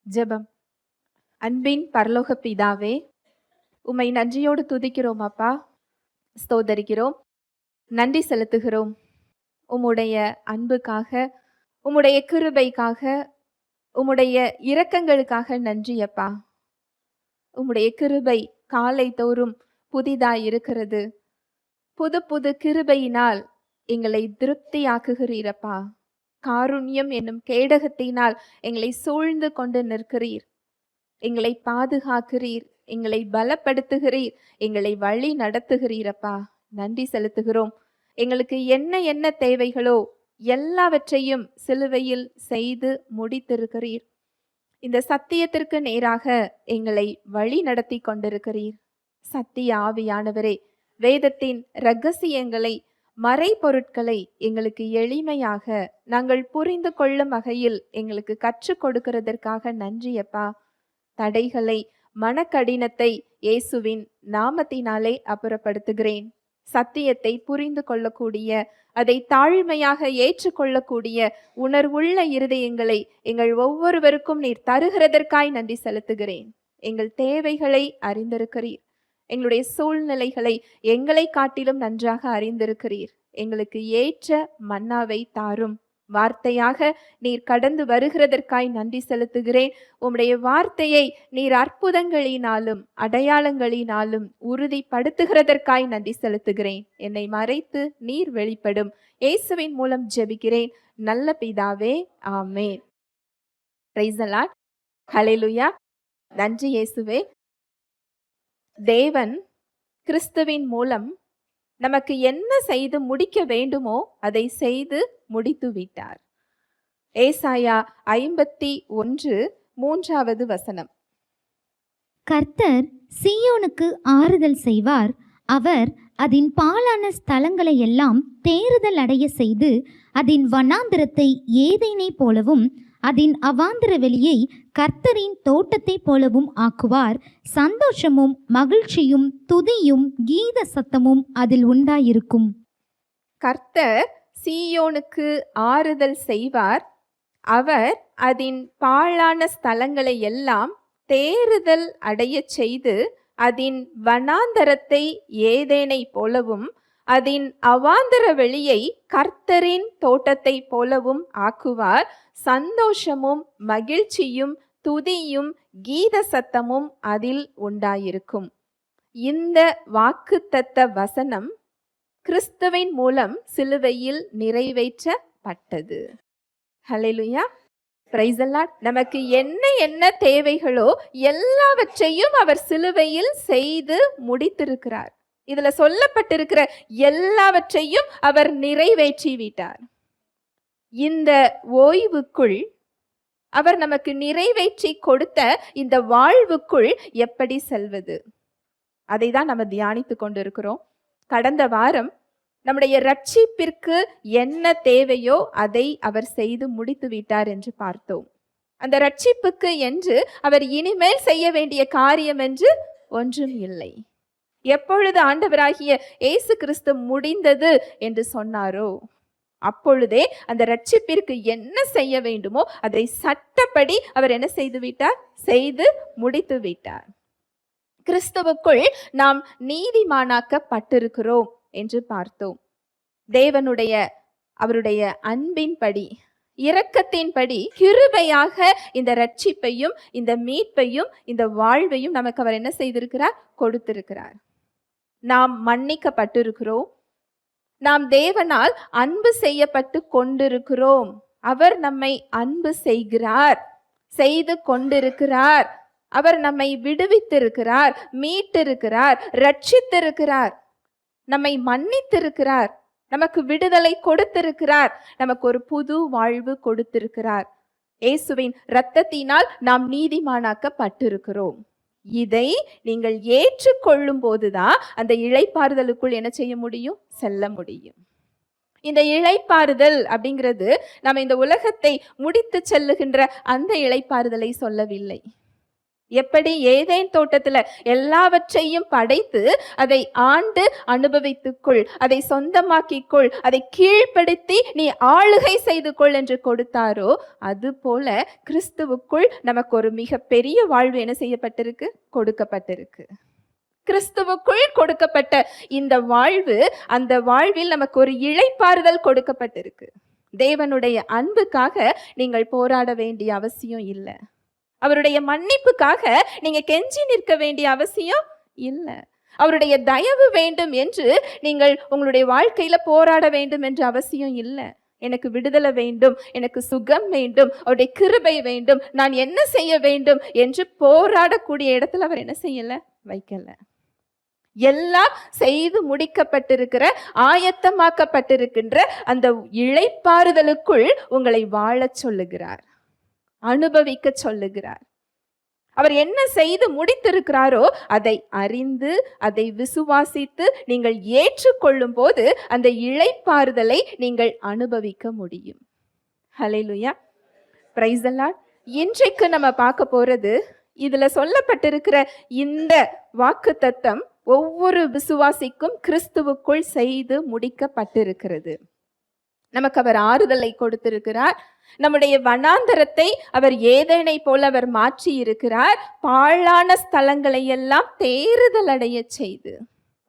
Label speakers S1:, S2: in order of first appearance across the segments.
S1: ஜெபம். அன்பின் பரலோக பிதாவே, உம்மை நன்றியோடு துதிக்கிறோம் அப்பா, ஸ்தோத்தரிக்கிறோம், நன்றி செலுத்துகிறோம். உம்முடைய அன்புக்காக, உம்முடைய கிருபைக்காக, உம்முடைய இரக்கங்களுக்காக நன்றி அப்பா. உம்முடைய கிருபை காலை தோறும் புதிதாய் இருக்கிறது. புது புது கிருபையினால் எங்களை திருப்தியாக்குகிறீரப்பா. காருண்யம் என்னும் கேடகத்தினால் எங்களை சூழ்ந்து கொண்டு நிற்கிறீர். எங்களை பாதுகாக்கிறீர், எங்களை பலப்படுத்துகிறீர், எங்களை வழி நடத்துகிறீரப்பா. நன்றி செலுத்துகிறோம். எங்களுக்கு என்ன என்ன தேவைகளோ எல்லாவற்றையும் சிலுவையில் செய்து முடித்திருக்கிறீர். இந்த சத்தியத்திற்கு நேராக எங்களை வழி நடத்தி கொண்டிருக்கிறீர். சத்திய ஆவியானவரே, வேதத்தின் இரகசியங்களை, மறைபொருட்களை எங்களுக்கு எளிமையாக நாங்கள் புரிந்து கொள்ளும் வகையில் எங்களுக்கு கற்றுக் கொடுக்கிறதற்காக நன்றியப்பா. தடைகளை, மனக்கடினத்தை இயேசுவின் நாமத்தினாலே அப்புறப்படுத்துகிறேன். சத்தியத்தை புரிந்து கொள்ளக்கூடிய, அதை தாழ்மையாக ஏற்றுக்கொள்ளக்கூடிய உணர்வுள்ள இருதயங்களை எங்கள் ஒவ்வொருவருக்கும் நீர் தருகிறதற்காய் நன்றி செலுத்துகிறேன். எங்கள் தேவைகளை அறிந்திருக்கிறீர். எங்களுடைய சூழ்நிலைகளை எங்களை காட்டிலும் நன்றாக அறிந்திருக்கிறீர். எங்களுக்கு ஏற்ற மன்னாவை தாரும். வார்த்தையாக நீர் கடந்து வருகிறதற்காய் நன்றி செலுத்துகிறேன். உம்முடைய வார்த்தையை நீர் அற்புதங்களினாலும் அடையாளங்களினாலும் உறுதிப்படுத்துகிறதற்காய் நன்றி செலுத்துகிறேன். என்னை மறைத்து நீர் வெளிப்படும். இயேசுவின் மூலம் ஜெபிக்கிறேன் நல்ல பிதாவே, ஆமென். Price the Lord. ஹல்லேலூயா. நன்றி இயேசுவே. தேவன் கிறிஸ்துவின் மூலம் நமக்கு என்ன செய்து முடிக்க வேண்டுமோ அதை செய்து முடித்து விட்டார். ஏசாயா 51:3
S2: கர்த்தர் சீயோனுக்கு ஆறுதல் செய்வார். அவர் அதன் பாழான ஸ்தலங்களை எல்லாம் தேறுதல் அடைய செய்து அதன் வனாந்திரத்தை ஏதேனை போலவும் அதன் அவாந்திர வெளியை கர்த்தரின் தோட்டத்தை போலவும் ஆக்குவார். சந்தோஷமும் மகிழ்ச்சியும் துதியும் கீத சத்தமும் அதில் உண்டாயிருக்கும்.
S1: கர்த்தர் சீயோனுக்கு ஆறுதல் செய்வார். அவர் அதன் பாழான ஸ்தலங்களை எல்லாம் தேறுதல் அடைய செய்து அதன் வனாந்தரத்தை ஏதேனை போலவும் அதன் அவாந்தர வெளியை கர்த்தரின் தோட்டத்தை போலவும் ஆக்குவார். சந்தோஷமும் மகிழ்ச்சியும் துதியும் கீத சத்தமும் அதில் உண்டாயிருக்கும். இந்த வாக்குத்தத்த வசனம் கிறிஸ்துவின் மூலம் சிலுவையில் நிறைவேற்றப்பட்டது. ஹல்லேலூயா. Praise the lord. நமக்கு என்ன என்ன தேவைகளோ எல்லாவற்றையும் அவர் சிலுவையில் செய்து முடித்திருக்கிறார். இதுல சொல்லப்பட்டிருக்கிற எல்லாவற்றையும் அவர் நிறைவேற்றி விட்டார். இந்த ஓய்வுக்குள், அவர் நமக்கு நிறைவேற்றி கொடுத்த இந்த வாழ்வுக்குள் எப்படி செல்வது, அதை தான் நம்ம தியானித்து கொண்டிருக்கிறோம். கடந்த வாரம் நம்முடைய ரட்சிப்பிற்கு என்ன தேவையோ அதை அவர் செய்து முடித்து விட்டார் என்று பார்த்தோம். அந்த ரட்சிப்புக்கு என்று அவர் இனிமேல் செய்ய வேண்டிய காரியம் என்று ஒன்றும் இல்லை. எப்பொழுது ஆண்டவராகிய இயேசு கிறிஸ்து முடிந்தது என்று சொன்னாரோ அப்பொழுதே அந்த ரட்சிப்பிற்கு என்ன செய்ய வேண்டுமோ அதை சட்டப்படி அவர் என்ன செய்து விட்டார்? செய்து முடித்து விட்டார். கிறிஸ்துவுக்குள் நாம் நீதிமானாக்கப்பட்டிருக்கிறோம் என்று பார்த்தோம். தேவனுடைய அவருடைய அன்பின்படி, இரக்கத்தின்படி, கிருபையாக இந்த ரட்சிப்பையும் இந்த மீட்பையும் இந்த வாழ்வையும் நமக்கு அவர் என்ன செய்திருக்கிறார்? கொடுத்திருக்கிறார். நாம் மன்னிக்கப்பட்டிருக்கிறோம். நாம் தேவனால் அன்பு செய்யப்பட்டு கொண்டிருக்கிறோம். அவர் நம்மை அன்பு செய்கிறார், செய்து கொண்டிருக்கிறார். அவர் நம்மை விடுவித்திருக்கிறார், மீட்டிருக்கிறார், ரட்சித்திருக்கிறார், நம்மை மன்னித்திருக்கிறார், நமக்கு விடுதலை கொடுத்திருக்கிறார், நமக்கு ஒரு புது வாழ்வு கொடுத்திருக்கிறார். இயேசுவின் இரத்தத்தினால் நாம் நீதிமானாக்கப்பட்டிருக்கிறோம். இதை நீங்கள் ஏற்றுக்கொள்ளும் போதுதான் அந்த இளைப்பாறுதலுக்குள் என்ன செய்ய முடியும்? செல்ல முடியும். இந்த இளைப்பாறுதல் அப்படிங்கிறது நம்ம இந்த உலகத்தை முடித்து செல்லுகின்ற அந்த இளைப்பாறுதலை சொல்லவில்லை. எப்படி ஏதேன் தோட்டத்துல எல்லாவற்றையும் படைத்து அதை ஆண்டு அனுபவித்துக்கொள், அதை சொந்தமாக்கிக்கொள், அதை கீழ்ப்படுத்தி நீ ஆளுகை செய்து கொள் என்று கொடுத்தாரோ, அது போல கிறிஸ்துவுக்குள் நமக்கு ஒரு மிக பெரிய வாழ்வு என்ன செய்யப்பட்டிருக்கு? கொடுக்கப்பட்டிருக்கு. கிறிஸ்துவுக்குள் கொடுக்கப்பட்ட இந்த வாழ்வு, அந்த வாழ்வில் நமக்கு ஒரு இளைப்பாறுதல் கொடுக்கப்பட்டிருக்கு. தேவனுடைய அன்புக்காக நீங்கள் போராட வேண்டிய அவசியம் இல்லை. அவருடைய மன்னிப்புக்காக நீங்க கெஞ்சி நிற்க வேண்டிய அவசியம் இல்லை. அவருடைய தயவு வேண்டும் என்று நீங்கள் உங்களுடைய வாழ்க்கையில போராட வேண்டும் என்ற அவசியம் இல்லை. எனக்கு விடுதலை வேண்டும், எனக்கு சுகம் வேண்டும், அவருடைய கிருபை வேண்டும், நான் என்ன செய்ய வேண்டும் என்று போராடக்கூடிய இடத்துல அவர் என்ன செய்யல? வைக்கல. எல்லாம் செய்து முடிக்கப்பட்டிருக்கிற, ஆயத்தமாக்கப்பட்டிருக்கின்ற அந்த இளைப்பாறுதலுக்குள் உங்களை வாழச் சொல்லுகிறார், அனுபவிக்க சொல்லுகிறார். அவர் என்ன செய்து முடித்திருக்கிறாரோ அதை அறிந்து, அதை விசுவாசித்து நீங்கள் ஏற்றுக்கொள்ளும் போது அந்த இளைப்பாறுதலை நீங்கள் அனுபவிக்க முடியும். ஹல்லேலூயா, பிரைஸ் தி லார்ட். இன்றைக்கு நம்ம பார்க்க போறது, இதுல சொல்லப்பட்டிருக்கிற இந்த வாக்குத்தத்தம் ஒவ்வொரு விசுவாசிக்கும் கிறிஸ்துவுக்குள் செய்து முடிக்கப்பட்டிருக்கிறது. நமக்கு அவர் ஆறுதலை கொடுத்திருக்கிறார். நம்முடைய வனாந்தரத்தை அவர் ஏதேனை போல அவர் மாற்றி இருக்கிறார். பாழான ஸ்தலங்களை எல்லாம் தேறுதல் அடைய செய்து,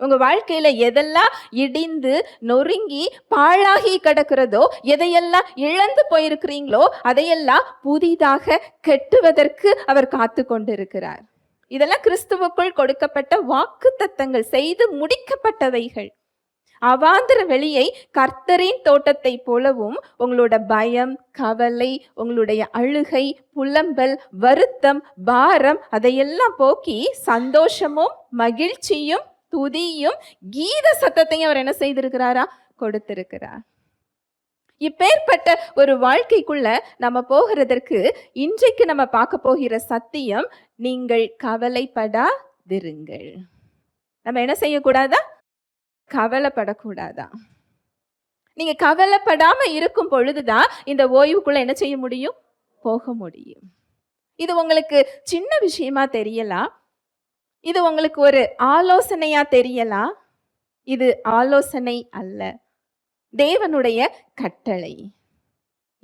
S1: உங்க வாழ்க்கையில எதெல்லாம் இடிந்து நொறுங்கி பாழாகி கிடக்கிறதோ, எதையெல்லாம் இழந்து போயிருக்கிறீங்களோ, அதையெல்லாம் புதிதாக கெட்டுவதற்கு அவர் காத்து கொண்டிருக்கிறார். இதெல்லாம் கிறிஸ்துவுக்குள் கொடுக்கப்பட்ட வாக்குத்தத்தங்கள், செய்து முடிக்கப்பட்டவைகள். அவாந்தர வெளியை கர்த்தரின் தோட்டத்தை போலவும் உங்களோட பயம், கவலை, உங்களுடைய அழுகை, புலம்பல், வருத்தம், பாரம் அதையெல்லாம் போக்கி சந்தோஷமும் மகிழ்ச்சியும் துதியும் கீத சத்தத்தையும் அவர் என்ன செய்திருக்கிறாரா? கொடுத்திருக்கிறார். இப்பேற்பட்ட ஒரு வாழ்க்கைக்குள்ள நம்ம போகிறதற்கு இன்றைக்கு நம்ம பார்க்க போகிற சத்தியம், நீங்கள் கவலைப்படாதிருங்கள். நம்ம என்ன செய்யக்கூடாதா? கவலைப்படக்கூடாதா? நீங்க கவலைப்படாம இருக்கும் பொழுதுதான் இந்த ஓய்வுக்குள்ள என்ன செய்ய முடியும்? போக முடியும். இது உங்களுக்கு சின்ன விஷயமா தெரியலாம், இது உங்களுக்கு ஒரு ஆலோசனையா தெரியலாம். இது ஆலோசனை அல்ல, தேவனுடைய கட்டளை.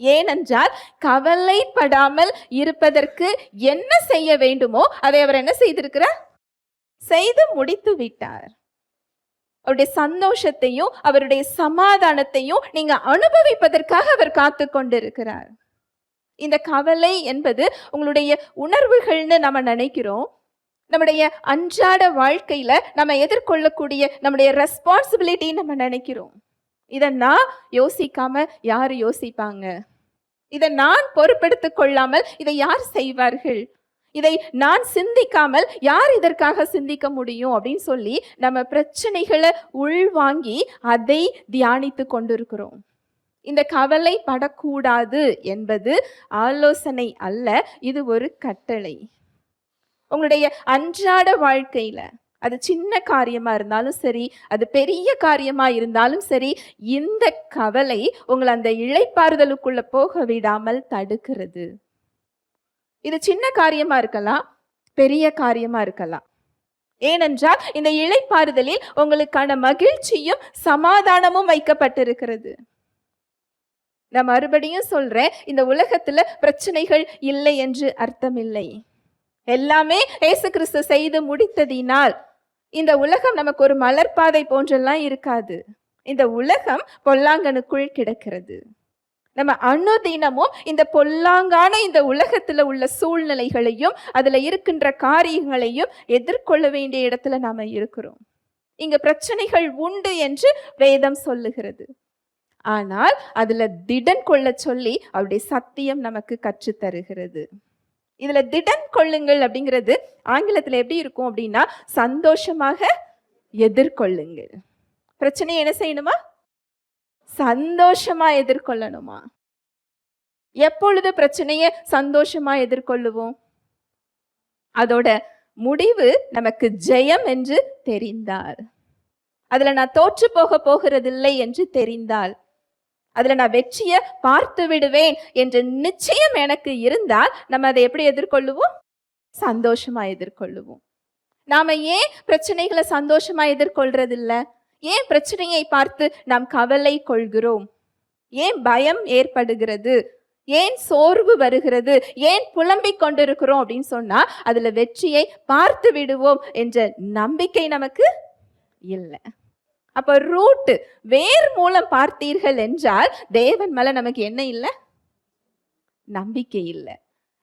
S1: ஏனென்றால் கவலைப்படாமல் இருப்பதற்கு என்ன செய்ய வேண்டுமோ அதை அவர் என்ன செய்திருக்கிறார்? செய்து முடித்து விட்டார். அவருடைய சந்தோஷத்தையும் அவருடைய சமாதானத்தையும் நீங்க அனுபவிப்பதற்காக அவர் காத்து கொண்டிருக்கிறார். இந்த கவலை என்பது உங்களுடைய உணர்வுகள்னு நம்ம நினைக்கிறோம். நம்முடைய அன்றாட வாழ்க்கையில நம்ம எதிர்கொள்ளக்கூடிய நம்முடைய ரெஸ்பான்சிபிலிட்டி நம்ம நினைக்கிறோம். இதை நான் யோசிக்காம யாரு யோசிப்பாங்க? இதை நான் பொறுப்பெடுத்துக் கொள்ளாமல் இதை யார் செய்வார்கள்? இதை நான் சிந்திக்காமல் யார் இதற்காக சிந்திக்க முடியும் அப்படின்னு சொல்லி நம்ம பிரச்சனைகளை உள்வாங்கி அதை தியானித்து கொண்டிருக்கிறோம். இந்த கவலை படக்கூடாது என்பது ஆலோசனை அல்ல, இது ஒரு கட்டளை. உங்களுடைய அன்றாட வாழ்க்கையில அது சின்ன காரியமா இருந்தாலும் சரி, அது பெரிய காரியமா இருந்தாலும் சரி, இந்த கவலை உங்களை அந்த இளைப்பாறுதலுக்குள்ள போக விடாமல் தடுக்கிறது. இது சின்ன காரியமா இருக்கலாம், பெரிய காரியமா இருக்கலாம். ஏனென்றால் இந்த இளைப்பாறுதலில் உங்களுக்கான மகிழ்ச்சியும் சமாதானமும் வைக்கப்பட்டிருக்கிறது. நான் மறுபடியும் சொல்றேன், இந்த உலகத்துல பிரச்சனைகள் இல்லை என்று அர்த்தம் இல்லை. எல்லாமே இயேசு கிறிஸ்து செய்து முடித்ததினால் இந்த உலகம் நமக்கு ஒரு மலர்பாதை போன்றெல்லாம் இருக்காது. இந்த உலகம் பொல்லாங்கனுக்குள் கிடக்கிறது. நம்ம அனுதினமும் இந்த பொல்லாங்கான இந்த உலகத்துல உள்ள சூழ்நிலைகளையும் அதுல இருக்கின்ற காரியங்களையும் எதிர்கொள்ள வேண்டிய இடத்துல நாம இருக்கிறோம். இங்க பிரச்சனைகள் உண்டு என்று வேதம் சொல்லுகிறது. ஆனால் அதுல திடன் கொள்ள சொல்லி அவருடைய சத்தியம் நமக்கு கற்று தருகிறது. இதுல திடன் கொள்ளுங்கள் அப்படிங்கிறது ஆங்கிலத்துல எப்படி இருக்கும் அப்படின்னா, சந்தோஷமாக எதிர்கொள்ளுங்கள். பிரச்சனையை என்ன செய்யணுமா? சந்தோஷமா எதிர்கொள்ளணுமா? எப்பொழுது பிரச்சனையை சந்தோஷமா எதிர்கொள்ளுவோம்? அதோட முடிவு நமக்கு ஜெயம் என்று தெரிந்தால், அதுல நான் தோற்று போகிறதில்லை என்று தெரிந்தால், அதுல நான் வெற்றியை பார்த்து விடுவேன் என்ற நிச்சயம் எனக்கு இருந்தால் நம்ம அதை எப்படி எதிர்கொள்ளுவோம்? சந்தோஷமா எதிர்கொள்ளுவோம். நாம ஏன் பிரச்சனைகளை சந்தோஷமா எதிர்கொள்றது இல்ல? ஏன் பிரச்சனையை பார்த்து நாம் கவலை கொள்கிறோம்? ஏன் பயம் ஏற்படுகிறது? ஏன் சோர்வு வருகிறது? ஏன் புலம்பிக் கொண்டிருக்கிறோம் அப்படின்னு சொன்னா அதுல வெற்றியை பார்த்து விடுவோம் என்ற நம்பிக்கை நமக்கு இல்லை. அப்ப ரூட் வேர் மூலம் பார்த்தீர்கள் என்றால் தேவன் மேல நமக்கு என்ன இல்லை? நம்பிக்கை இல்லை.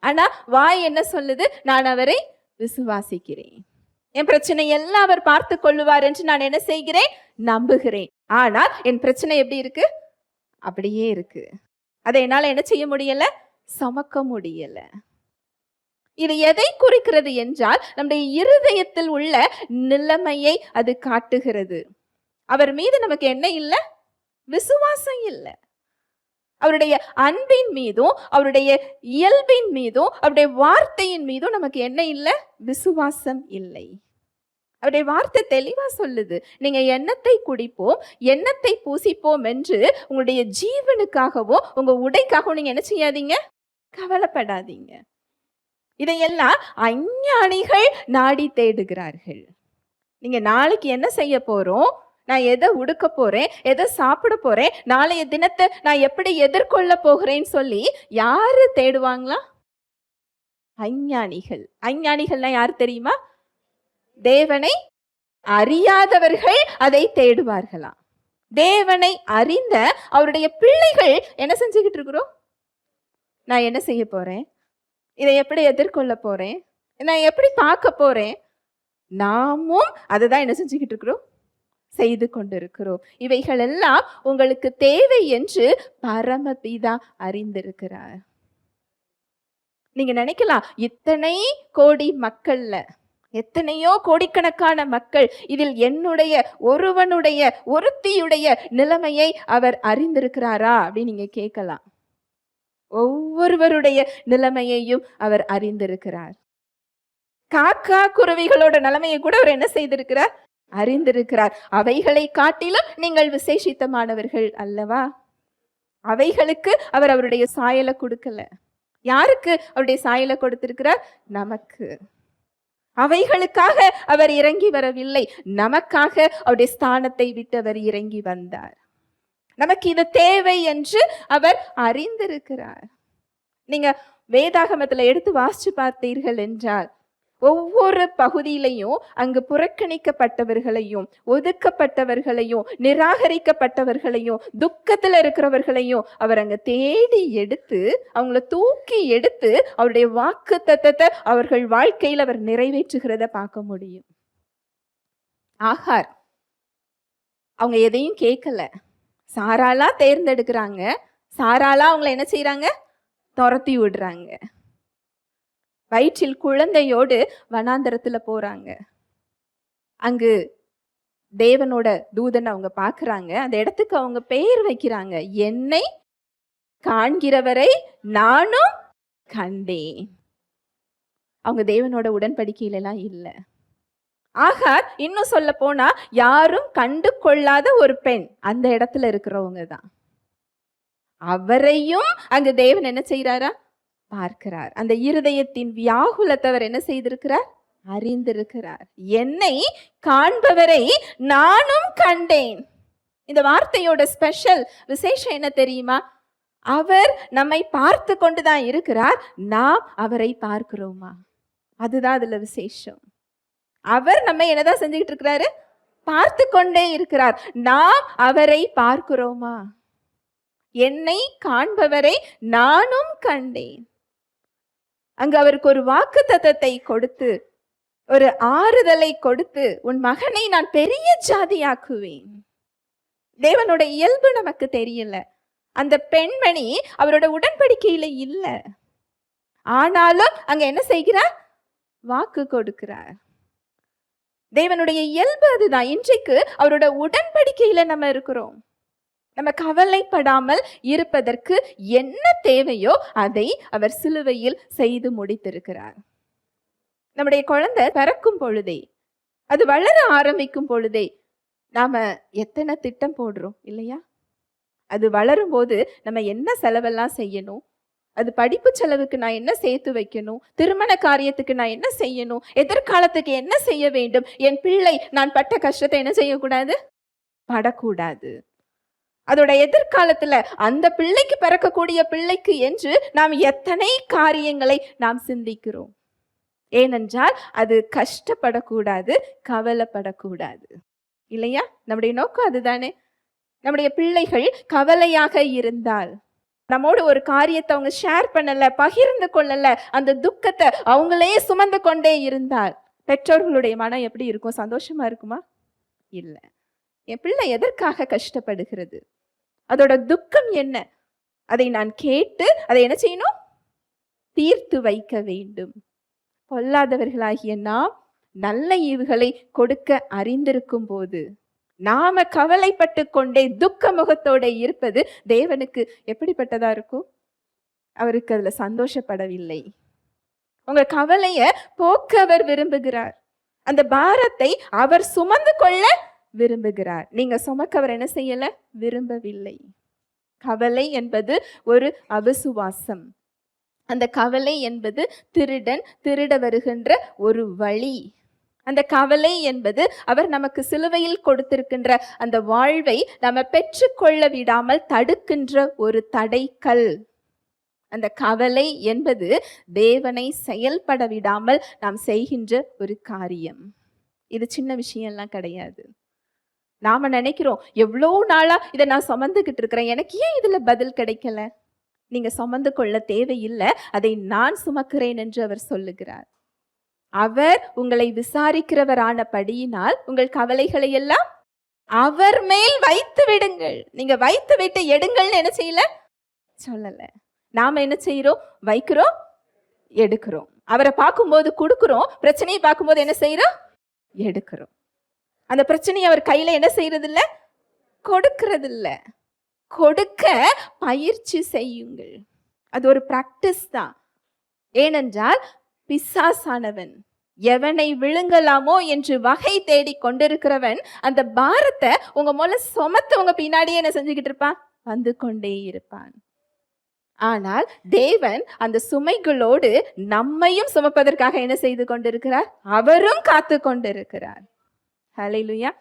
S1: ஆனா வாய் என்ன சொல்லுது? நான் அவரை விசுவாசிக்கிறேன், என் பிரச்சனை எல்லாம் அவர் பார்த்து கொள்ளுவார் என்று நான் என்ன செய்கிறேன்? நம்புகிறேன். ஆனால் என் பிரச்சனை எப்படி இருக்கு? அப்படியே இருக்கு. அதை என்னால என்ன செய்ய முடியல? சுமக்க முடியல. இது எதை குறிக்கிறது என்றால் நம்முடைய இருதயத்தில் உள்ள நிலைமையை அது காட்டுகிறது. அவர் மீது நமக்கு என்ன இல்லை? விசுவாசம் இல்லை. அவருடைய அன்பின் மீதும் அவருடைய இயல்பின் மீதும் அவருடைய வார்த்தையின் மீதும் நமக்கு என்ன இல்லை? விசுவாசம் இல்லை. அவருடைய வார்த்தை தெளிவா சொல்லுது, நீங்க எண்ணத்தை குடிப்போம், எண்ணத்தை பூசிப்போம் என்று உங்களுடைய ஜீவனுக்காகவோ உங்க உடைக்காகவும் நீங்க என்ன செய்யாதீங்க? கவலைப்படாதீங்க. இதையெல்லாம் அஞ்ஞானிகள் நாடி தேடுகிறார்கள். நீங்க நாளைக்கு என்ன செய்ய போறோம், நான் எதை உடுக்க போறேன், எதை சாப்பிட போறேன், நாளைய தினத்தை நான் எப்படி எதிர்கொள்ள போகிறேன்னு சொல்லி யாரு தேடுவாங்களா? அஞ்ஞானிகள். அஞ்ஞானிகள்னா யார் தெரியுமா? தேவனை அறியாதவர்கள் அதை தேடுவார்களாம். தேவனை அறிந்த அவருடைய பிள்ளைகள் என்ன செஞ்சுக்கிட்டு இருக்கிறோம்? நான் என்ன செய்ய போறேன், இதை எப்படி எதிர்கொள்ள போறேன், நான் எப்படி பார்க்க போறேன், நாமும் அதை தான் என்ன செஞ்சுக்கிட்டு இருக்கிறோம்? செய்து கொண்டிருக்கிறோம். இவைகள் எல்லாம் உங்களுக்கு தேவை என்று பரமபிதா அறிந்திருக்கிறார். நீங்க நினைக்கலாம், இத்தனை கோடி மக்கள்ல எத்தனையோ கோடிக்கணக்கான மக்கள், இதில் என்னுடைய ஒருவனுடைய ஒருத்தியுடைய நிலைமையை அவர் அறிந்திருக்கிறாரா அப்படின்னு நீங்க கேட்கலாம். ஒவ்வொருவருடைய நிலைமையையும் அவர் அறிந்திருக்கிறார். காக்கா குருவிகளோட நிலைமையை கூட அவர் என்ன செய்திருக்கிறார்? அறிந்திருக்கிறார். அவைகளை காட்டிலும் நீங்கள் விசேஷித்தமானவர்கள் அல்லவா? அவைகளுக்கு அவர் அவருடைய சாயலை கொடுக்கல. யாருக்கு அவருடைய சாயலை கொடுத்திருக்கிறார்? நமக்கு. அவைகளுக்காக அவர் இறங்கி வரவில்லை, நமக்காக அவருடைய ஸ்தானத்தை விட்டு அவர் இறங்கி வந்தார். நமக்கு இது தேவை என்று அவர் அறிந்திருக்கிறார். நீங்க வேதாகமத்துல எடுத்து வாசிச்சு பார்த்தீர்கள் என்றால் ஒவ்வொரு பகுதியிலையும் அங்கு புறக்கணிக்கப்பட்டவர்களையும், ஒதுக்கப்பட்டவர்களையும், நிராகரிக்கப்பட்டவர்களையும், துக்கத்துல இருக்கிறவர்களையும் அவர் அங்க தேடி எடுத்து அவங்கள தூக்கி எடுத்து அவருடைய வாக்கு தத்தத்தை அவர்கள் வாழ்க்கையில் அவர் நிறைவேற்றுகிறத பார்க்க முடியும். ஆகார் அவங்க எதையும் கேட்கல, சாராளா தேர்ந்தெடுக்கிறாங்க. சாராளா அவங்கள என்ன செய்யறாங்க? துரத்தி விடுறாங்க. வயிற்றில் குழந்தையோடு வனாந்தரத்துல போறாங்க. அங்கு தேவனோட தூதன் அவங்க பார்க்கறாங்க. அந்த இடத்துக்கு அவங்க பெயர் வைக்கிறாங்க, என்னை காண்கிறவரை நானும் கண்டேன். அவங்க தேவனோட உடன்படிக்கையில எல்லாம் இல்லை. ஆகார் இன்னும் சொல்ல போனா யாரும் கண்டு கொள்ளாத ஒரு பெண் அந்த இடத்துல இருக்கிறவங்க தான். அவரையும் அங்கு தேவன் என்ன செய்யறாரா? பார்க்கிறார். அந்த இருதயத்தின் வியாகுலத்தை அவர் என்ன செய்திருக்கிறார்? அறிந்திருக்கிறார். என்னை காண்பவரை நானும் கண்டேன். இந்த வார்த்தையோட ஸ்பெஷல் விசேஷம் என்ன தெரியுமா? அவர் நம்மை பார்த்து கொண்டுதான் இருக்கிறார், நாம் அவரை பார்க்கிறோமா? அதுதான் அதுல விசேஷம். அவர் நம்ம என்னதான் செஞ்சுக்கிட்டு இருக்கிறாரு? பார்த்து கொண்டே இருக்கிறார். நாம் அவரை பார்க்கிறோமா? என்னை காண்பவரை நானும் கண்டேன். அங்கு அவருக்கு ஒரு வாக்கு தத்தத்தை கொடுத்து, ஒரு ஆறுதலை கொடுத்து, உன் மகனை நான் பெரிய ஜாதியாக்குவேன். தேவனோட இயல்பு நமக்கு தெரியல. அந்த பெண்மணி அவரோட உடன்படிக்கையில இல்ல, ஆனாலும் அங்க என்ன செய்கிறார்? வாக்கு கொடுக்கிறார். தேவனுடைய இயல்பு அதுதான். இன்றைக்கு அவரோட உடன்படிக்கையில நம்ம இருக்கிறோம். நம்ம கவலைப்படாமல் இருப்பதற்கு என்ன தேவையோ அதை அவர் சிலுவையில் செய்து முடித்திருக்கிறார். நம்முடைய குழந்தை பிறக்கும் பொழுதே, அது வளர ஆரம்பிக்கும் பொழுதே நாம எத்தனை திட்டம் போடுறோம் இல்லையா? அது வளரும் போது நம்ம என்ன செலவெல்லாம் செய்யணும், அது படிப்பு செலவுக்கு நான் என்ன சேர்த்து வைக்கணும், திருமண காரியத்துக்கு நான் என்ன செய்யணும், எதிர்காலத்துக்கு என்ன செய்ய வேண்டும், என் பிள்ளை நான் பட்ட கஷ்டத்தை என்ன செய்யக்கூடாது, படக்கூடாது. அதோட எதிர்காலத்துல அந்த பிள்ளைக்கு பிறக்கக்கூடிய பிள்ளைக்கு என்று நாம் எத்தனை காரியங்களை நாம் சிந்திக்கிறோம். ஏனென்றால் அது கஷ்டப்படக்கூடாது, கவலைப்படக்கூடாது. இல்லையா? நம்முடைய நோக்கம் அதுதானே. நம்முடைய பிள்ளைகள் கவலையாக இருந்தால், நம்மோடு ஒரு காரியத்தை அவங்க ஷேர் பண்ணல, பகிர்ந்து கொள்ளல, அந்த துக்கத்தை அவங்களே சுமந்து கொண்டே இருந்தால் பெற்றோர்களுடைய மனம் எப்படி இருக்கும்? சந்தோஷமா இருக்குமா? இல்லை. என் பிள்ளை எதற்காக கஷ்டப்படுகிறது, அதோட துக்கம் என்ன, அதை நான் கேட்டு அதை என்ன செய்யணும்? தீர்த்து வைக்க வேண்டும். பொல்லாதவர்களாகிய நாம் நல்ல ஈவுகளை கொடுக்க அறிந்திருக்கும் போது நாம கவலைப்பட்டு கொண்டே துக்க முகத்தோட இருப்பது தேவனுக்கு எப்படிப்பட்டதா இருக்கும்? அவருக்கு அதுல சந்தோஷப்படவில்லை. உங்க கவலைய போக்க அவர் விரும்புகிறார். அந்த பாரத்தை அவர் சுமந்து கொள்ள விரும்புகிறார். நீங்க சுமக்க அவர் என்ன செய்யல? விரும்பவில்லை. கவலை என்பது ஒரு அவிசுவாசம். அந்த கவலை என்பது திருட வருகின்ற ஒரு வழி. அந்த கவலை என்பது அவர் நமக்கு சிலுவையில் கொடுத்திருக்கின்ற அந்த வாழ்வை நம்ம பெற்றுக்கொள்ள விடாமல் தடுக்கின்ற ஒரு தடைக்கல். அந்த கவலை என்பது தேவனை செயல்பட விடாமல் நாம் செய்கின்ற ஒரு காரியம். இது சின்ன விஷயம்லாம் கிடையாது. நாம நினைக்கிறோம், எவ்வளோ நாளா இதை நான் சுமந்துகிட்டு இருக்கிறேன், எனக்கு ஏன் இதுல பதில் கிடைக்கல? நீங்க சுமந்து கொள்ள தேவையில்லை, அதை நான் சுமக்கிறேன் என்று அவர் சொல்லுகிறார். அவர் உங்களை விசாரிக்கிறவரான படியினால் உங்கள் கவலைகளை எல்லாம் அவர் மேல் வைத்து விடுங்கள். நீங்க வைத்து விட்டு எடுங்கள்னு என்ன செய்யல? சொல்லல. நாம என்ன செய்யறோம்? வைக்கிறோம், எடுக்கிறோம். அவரை பார்க்கும்போது கொடுக்கிறோம், பிரச்சனையை பார்க்கும்போது என்ன செய்யறோம்? எடுக்கிறோம். அந்த பிரச்சனையை அவர் கையில என்ன செய்யறது இல்ல? கொடுக்கிறது இல்ல. கொடுக்க பயிற்சி செய்யுங்கள். அது ஒரு பிராக்டிஸ் தான். ஏனென்றால் பிசாசானவன் எவனை விழுங்கலாமோ என்று வகை தேடி கொண்டிருக்கிறவன் அந்த பாரத்தை உங்க மூலம் சுமத்து உங்க பின்னாடியே என்ன செஞ்சுக்கிட்டு இருப்பான்? வந்து கொண்டே இருப்பான். ஆனால் தேவன் அந்த சுமைகளோடு நம்மையும் சுமப்பதற்காக என்ன செய்து கொண்டிருக்கிறார்? அவரும் காத்து கொண்டிருக்கிறார். ஹல்லேலூயா,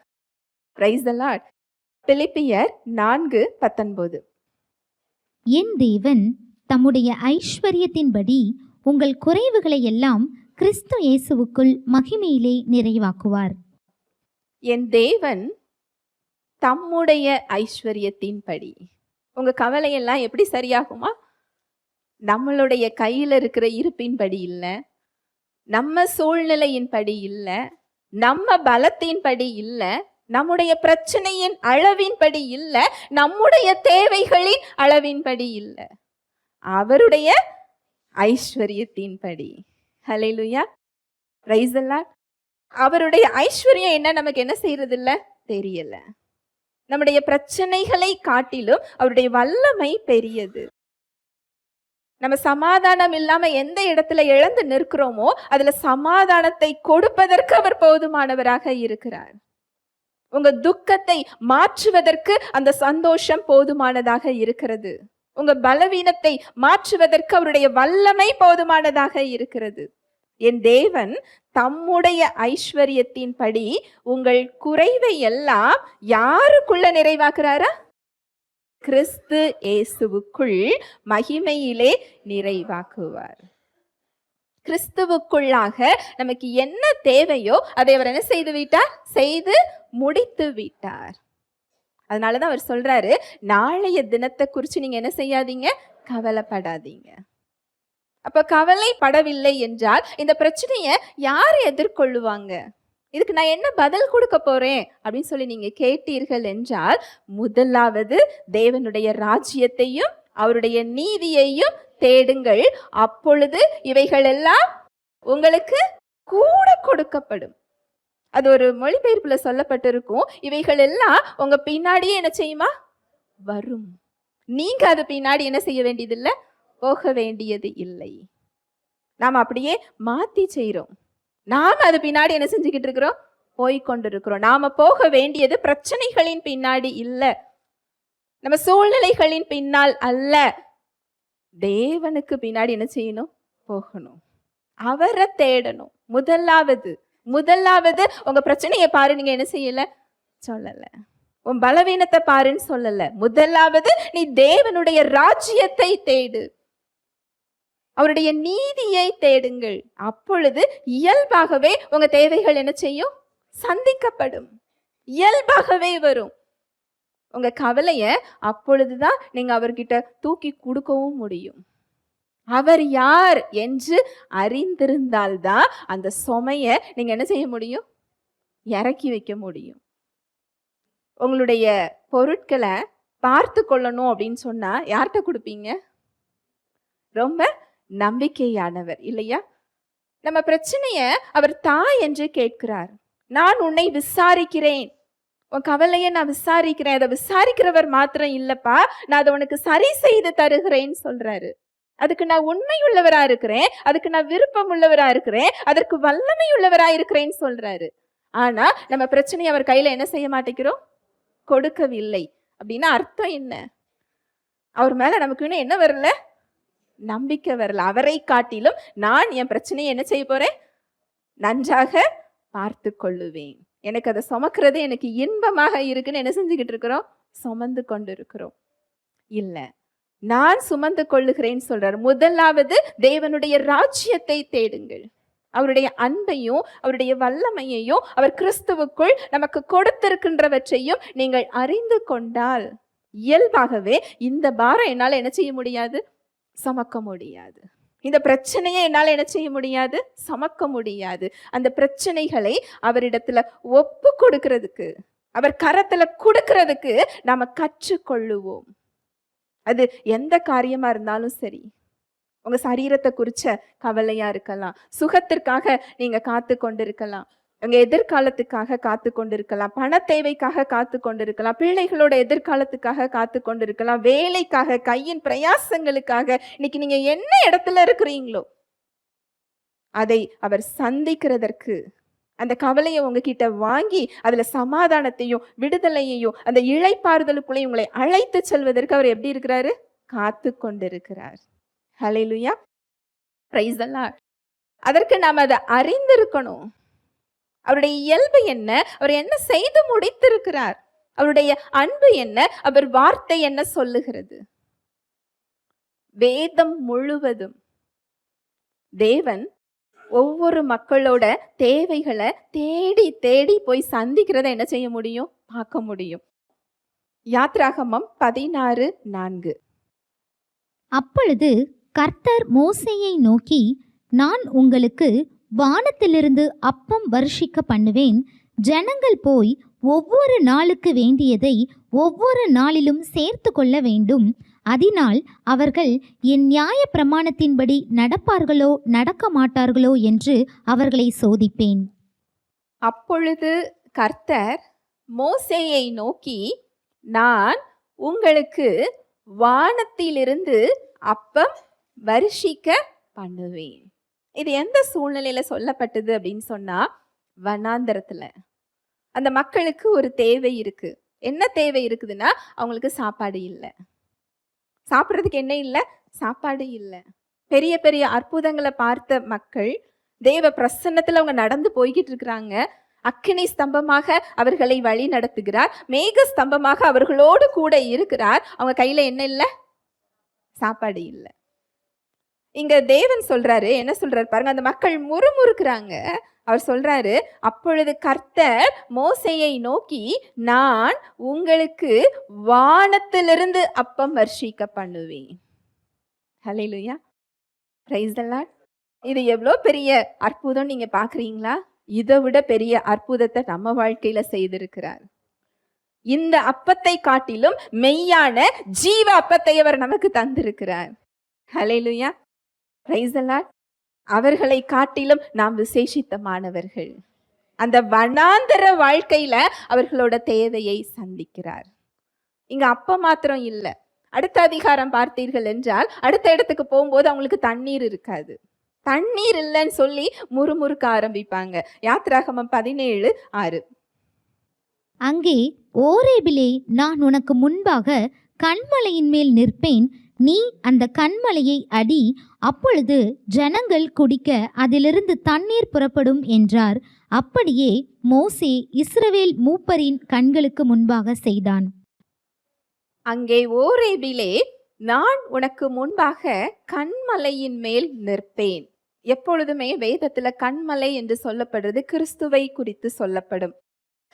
S1: பிரைஸ் தி லார்ட். பிலிப்பியர் 4:19.
S2: என் தேவன் தம்முடைய ஐஸ்வரியத்தின்படி உங்கள் குறைவுகளை எல்லாம் கிறிஸ்து இயேசுவுக்குள் மகிமையிலே நிறைவாக்குவார்.
S1: என் தேவன் தம்முடைய ஐஸ்வரியத்தின்படி. உங்க கவலையெல்லாம் எப்படி சரியாகுமா? நம்மளுடைய கையில் இருக்கிற இருப்பின்படி இல்லை, நம்ம சூழ்நிலையின்படி இல்லை, நம்ம பலத்தின்படி இல்லை, நம்முடைய பிரச்சனையின் அளவின்படி இல்லை, நம்முடைய தேவைகளின் அளவின்படி இல்லை, அவருடைய ஐஸ்வரியத்தின்படி. ஹல்லேலூயா, பிரைஸ் தி லார்ட். அவருடைய ஐஸ்வர்யம் என்ன நமக்கு என்ன செய்யறது இல்ல? தெரியல. நம்முடைய பிரச்சனைகளை காட்டிலும் அவருடைய வல்லமை பெரியது. நம்ம சமாதானம் இல்லாம எந்த இடத்துல இழந்து நிற்கிறோமோ அதுல சமாதானத்தை கொடுப்பதற்கு அவர் போதுமானவராக இருக்கிறார். உங்க துக்கத்தை மாற்றுவதற்கு அந்த சந்தோஷம் போதுமானதாக இருக்கிறது. உங்க பலவீனத்தை மாற்றுவதற்கு அவருடைய வல்லமை போதுமானதாக இருக்கிறது. என் தேவன் தம்முடைய ஐஸ்வரியத்தின்படி உங்கள் குறைவை எல்லாம் யாருக்குள்ள நிறைவாக்குறாரா? கிறிஸ்து இயேசுவுக்குள் மகிமையிலே நிறைவாக்குவார். கிறிஸ்துவுக்குள்ளாக நமக்கு என்ன தேவையோ அதை அவர் என்ன செய்து விட்டார்? செய்து முடித்து விட்டார். அதனாலதான் அவர் சொல்றாரு, நாளைய தினத்தை குறித்து நீங்க என்ன செய்யாதீங்க? கவலைப்படாதீங்க. அப்ப கவலைப்படவில்லை என்றால் இந்த பிரச்சனையை யார் எதிர்கொள்ளுவாங்க? இதுக்கு நான் என்ன பதில் கொடுக்க போறேன் அப்படின்னு சொல்லி நீங்க கேட்டீர்கள் என்றால், முதலாவது தேவனுடைய ராஜ்யத்தையும் அவருடைய நீதியையும் தேடுங்கள், அப்பொழுது இவைகள் எல்லாம் உங்களுக்கு கூட கொடுக்கப்படும். அது ஒரு மொழிபெயர்ப்புல சொல்லப்பட்டிருக்கும், இவைகள் எல்லாம் உங்க பின்னாடியே என்ன செய்யுமா? வரும். நீங்க அது பின்னாடி என்ன செய்ய வேண்டியதில்லை, போக வேண்டியது இல்லை. நாம் அப்படியே மாத்தி செய்யறோம். நாம அது பின்னாடி என்ன செஞ்சுக்கிட்டு இருக்கிறோம்? போய்கொண்டிருக்கிறோம். நாம போக வேண்டியது பிரச்சனைகளின் பின்னாடி இல்ல, நம்ம சூழ்நிலைகளின் பின்னால் அல்ல, தேவனுக்கு பின்னாடி என்ன செய்யணும்? போகணும். அவரை தேடணும். முதலாவது உங்க பிரச்சனையை பாரு, நீங்க என்ன செய்யல? சொல்லல. உன் பலவீனத்தை பாருன்னு சொல்லல. முதலாவது நீ தேவனுடைய ராஜ்யத்தை தேடு, அவருடைய நீதியை தேடுங்கள். அப்பொழுது இயல்பாகவே உங்க தேவைகள் என்ன செய்யும்? சந்திக்கப்படும். இயல்பாகவே வரும். உங்க கவலைய அப்பொழுதுதான் நீங்க அவர்கிட்ட தூக்கி கொடுக்கவும் முடியும். அவர் யார் என்று அறிந்திருந்தால்தான் அந்த சுமைய நீங்க என்ன செய்ய முடியும்? இறக்கி வைக்க முடியும். உங்களுடைய பொருட்களை பார்த்து கொள்ளணும் அப்படின்னு சொன்னா யார்கிட்ட கொடுப்பீங்க? ரொம்ப நம்பிக்கையானவர் இல்லையா? நம்ம பிரச்சனைய அவர் தாய் என்று கேட்கிறார். நான் உன்னை விசாரிக்கிறேன், உன் கவலையை நான் விசாரிக்கிறேன். அதை விசாரிக்கிறவர் மாத்திரம் இல்லப்பா, நான் அதை உனக்கு சரி செய்து தருகிறேன்னு சொல்றாரு. அதுக்கு நான் உண்மையுள்ளவரா இருக்கிறேன், அதுக்கு நான் விருப்பம் உள்ளவரா இருக்கிறேன், அதற்கு வல்லமை உள்ளவரா இருக்கிறேன்னு சொல்றாரு. ஆனா நம்ம பிரச்சனையை அவர் கையில என்ன செய்ய மாட்டேங்கிறோம்? கொடுக்கவில்லை. அப்படின்னா அர்த்தம் என்ன? அவர் மேல நமக்கு என்ன வரல? நம்பிக்கை வரல. அவரை காட்டிலும் நான் என் பிரச்சனையை என்ன செய்ய போறேன்? நன்றாக பார்த்து கொள்ளுவேன். எனக்கு அதை சுமக்கிறது எனக்கு இன்பமாக இருக்குன்னு என்ன செஞ்சுக்கிட்டு இருக்கிறோம்? சுமந்து கொண்டு இருக்கிறோம். இல்ல, நான் சுமந்து கொள்ளுகிறேன்னு சொல்றாரு. முதலாவது தேவனுடைய ராஜ்யத்தை தேடுங்கள். அவருடைய அன்பையும் அவருடைய வல்லமையையும் அவர் கிறிஸ்துவுக்குள் நமக்கு கொடுத்திருக்கின்றவற்றையும் நீங்கள் அறிந்து கொண்டால் இயல்பாகவே இந்த பாரம் என்னால என்ன செய்ய முடியாது? சுமக்க முடியாது. இந்த பிரச்சனையை என்னால என்ன செய்ய முடியாது? சுமக்க முடியாது. அந்த பிரச்சனைகளை அவரிடத்துல ஒப்பு கொடுக்கிறதுக்கு, அவர் கரத்துல கொடுக்கிறதுக்கு நாம கற்றுக்கொள்ளுவோம். அது எந்த காரியமா இருந்தாலும் சரி. உங்க சரீரத்தை குறிச்ச கவலையா இருக்கலாம், சுகத்திற்காக நீங்க காத்து கொண்டிருக்கலாம், உங்க எதிர்காலத்துக்காக காத்து கொண்டிருக்கலாம், பண தேவைக்காக காத்து கொண்டிருக்கலாம், பிள்ளைகளோட எதிர்காலத்துக்காக காத்து கொண்டிருக்கலாம், வேலைக்காக, கையின் பிரயாசங்களுக்காக. இன்னைக்கு நீங்க என்ன இடத்துல இருக்கிறீங்களோ அதை அவர் சந்திக்கிறதற்கு, அந்த கவலையை உங்ககிட்ட வாங்கி அதுல சமாதானத்தையும் விடுதலையையும் அந்த இளைப்பாறுதலுக்குள்ளே உங்களை அழைத்து செல்வதற்கு அவர் எப்படி இருக்கிறாரு? காத்து கொண்டிருக்கிறார். ஹல்லேலூயா, பிரைஸ் தி லார்ட். அதற்கு நாம் அதை அறிந்திருக்கணும். அவருடைய இயல்பு என்ன? அவர் என்ன செய்து முடித்திருக்கிறார்? அவருடைய அன்பு என்ன? அவர் வார்த்தை என்ன சொல்லுகிறது? வேதம் முழுவதும் தேவன் ஒவ்வொரு மக்களோட தேவைகளை தேடி தேடி போய் சந்திக்கிறத என்ன செய்ய முடியும்? பார்க்க முடியும். யாத்ராகமம் 16:4.
S2: அப்பொழுது கர்த்தர் மோசேயை நோக்கி, நான் உங்களுக்கு வானத்திலிருந்து அப்பம் வருஷிக்க பண்ணுவேன். ஜனங்கள் போய் ஒவ்வொரு நாளுக்கு வேண்டியதை ஒவ்வொரு நாளிலும் சேர்த்து கொள்ள வேண்டும். அதனால் அவர்கள் என் நியாய பிரமாணத்தின்படி நடப்பார்களோ நடக்க மாட்டார்களோ என்று அவர்களை சோதிப்பேன்.
S1: அப்பொழுது கர்த்தர் மோசேயை நோக்கி, நான் உங்களுக்கு வானத்திலிருந்து அப்பம் வருஷிக்க பண்ணுவேன். இது எந்த சூழ்நிலையில சொல்லப்பட்டது அப்படின்னு சொன்னா, வனாந்தரத்துல அந்த மக்களுக்கு ஒரு தேவை இருக்கு. என்ன தேவை இருக்குதுன்னா, அவங்களுக்கு சாப்பாடு இல்லை. சாப்பிட்றதுக்கு என்ன இல்லை? சாப்பாடு இல்லை. பெரிய பெரிய அற்புதங்களை பார்த்த மக்கள் தேவ பிரசன்னத்துல அவங்க நடந்து போய்கிட்டு இருக்கிறாங்க. அக்கினி ஸ்தம்பமாக அவர்களை வழி நடத்துகிறார், மேக ஸ்தம்பமாக அவர்களோடு கூட இருக்கிறார். அவங்க கையில என்ன இல்லை? சாப்பாடு இல்லை. இங்க தேவன் சொல்றாரு, என்ன சொல்றாரு பாருங்க, அந்த மக்கள் முறுமுறுக்கிறாங்க. அவர் சொல்றாரு, அப்பொழுது கர்த்தர் மோசேயை நோக்கி, நான் உங்களுக்கு வானத்திலிருந்து அப்பம் வர்ஷிக்க பண்ணுவேன். ஹல்லேலூயா, பிரைஸ் தி லார்ட். இது எவ்வளோ பெரிய அற்புதம் நீங்க பாக்குறீங்களா? இதை விட பெரிய அற்புதத்தை நம்ம வாழ்க்கையில செய்திருக்கிறார். இந்த அப்பத்தை காட்டிலும் மெய்யான ஜீவ அப்பத்தை அவர் நமக்கு தந்திருக்கிறார். ஹல்லேலூயா, பிரைஸ் தி லார்ட். அவர்களை காட்டிலும் நாம் விசேஷித்தமானவர்கள். அந்த வனாந்தர வாழ்க்கையில அவர்களோட தேவையை சந்திக்கிறார். இங்க அப்ப மாத்திரம் இல்லை, அடுத்த அதிகாரம் பார்த்தீர்கள் என்றால் அடுத்த இடத்துக்கு போகும்போது அவங்களுக்கு தண்ணீர் இருக்காது. தண்ணீர் இல்லைன்னு சொல்லி முறுமுறுக்க ஆரம்பிப்பாங்க. யாத்ராகமம் 17:6.
S2: அங்கே ஓரேபிலே நான் உனக்கு முன்பாக கன்மலையின் மேல் நிற்பேன். நீ அந்த கன்மலையை அடி, அப்பொழுது ஜனங்கள் குடிக்க அதிலிருந்து தண்ணீர் புறப்படும் என்றார். அப்படியே மோசே இஸ்ரவேல் மூப்பரின் கண்களுக்கு முன்பாக செய்தான்.
S1: அங்கே ஓரேபிலே நான் உனக்கு முன்பாக கன்மலையின் மேல் நிற்பேன். எப்பொழுதுமே வேதத்துல கன்மலை என்று சொல்லப்படுறது கிறிஸ்துவை குறித்து சொல்லப்படும்.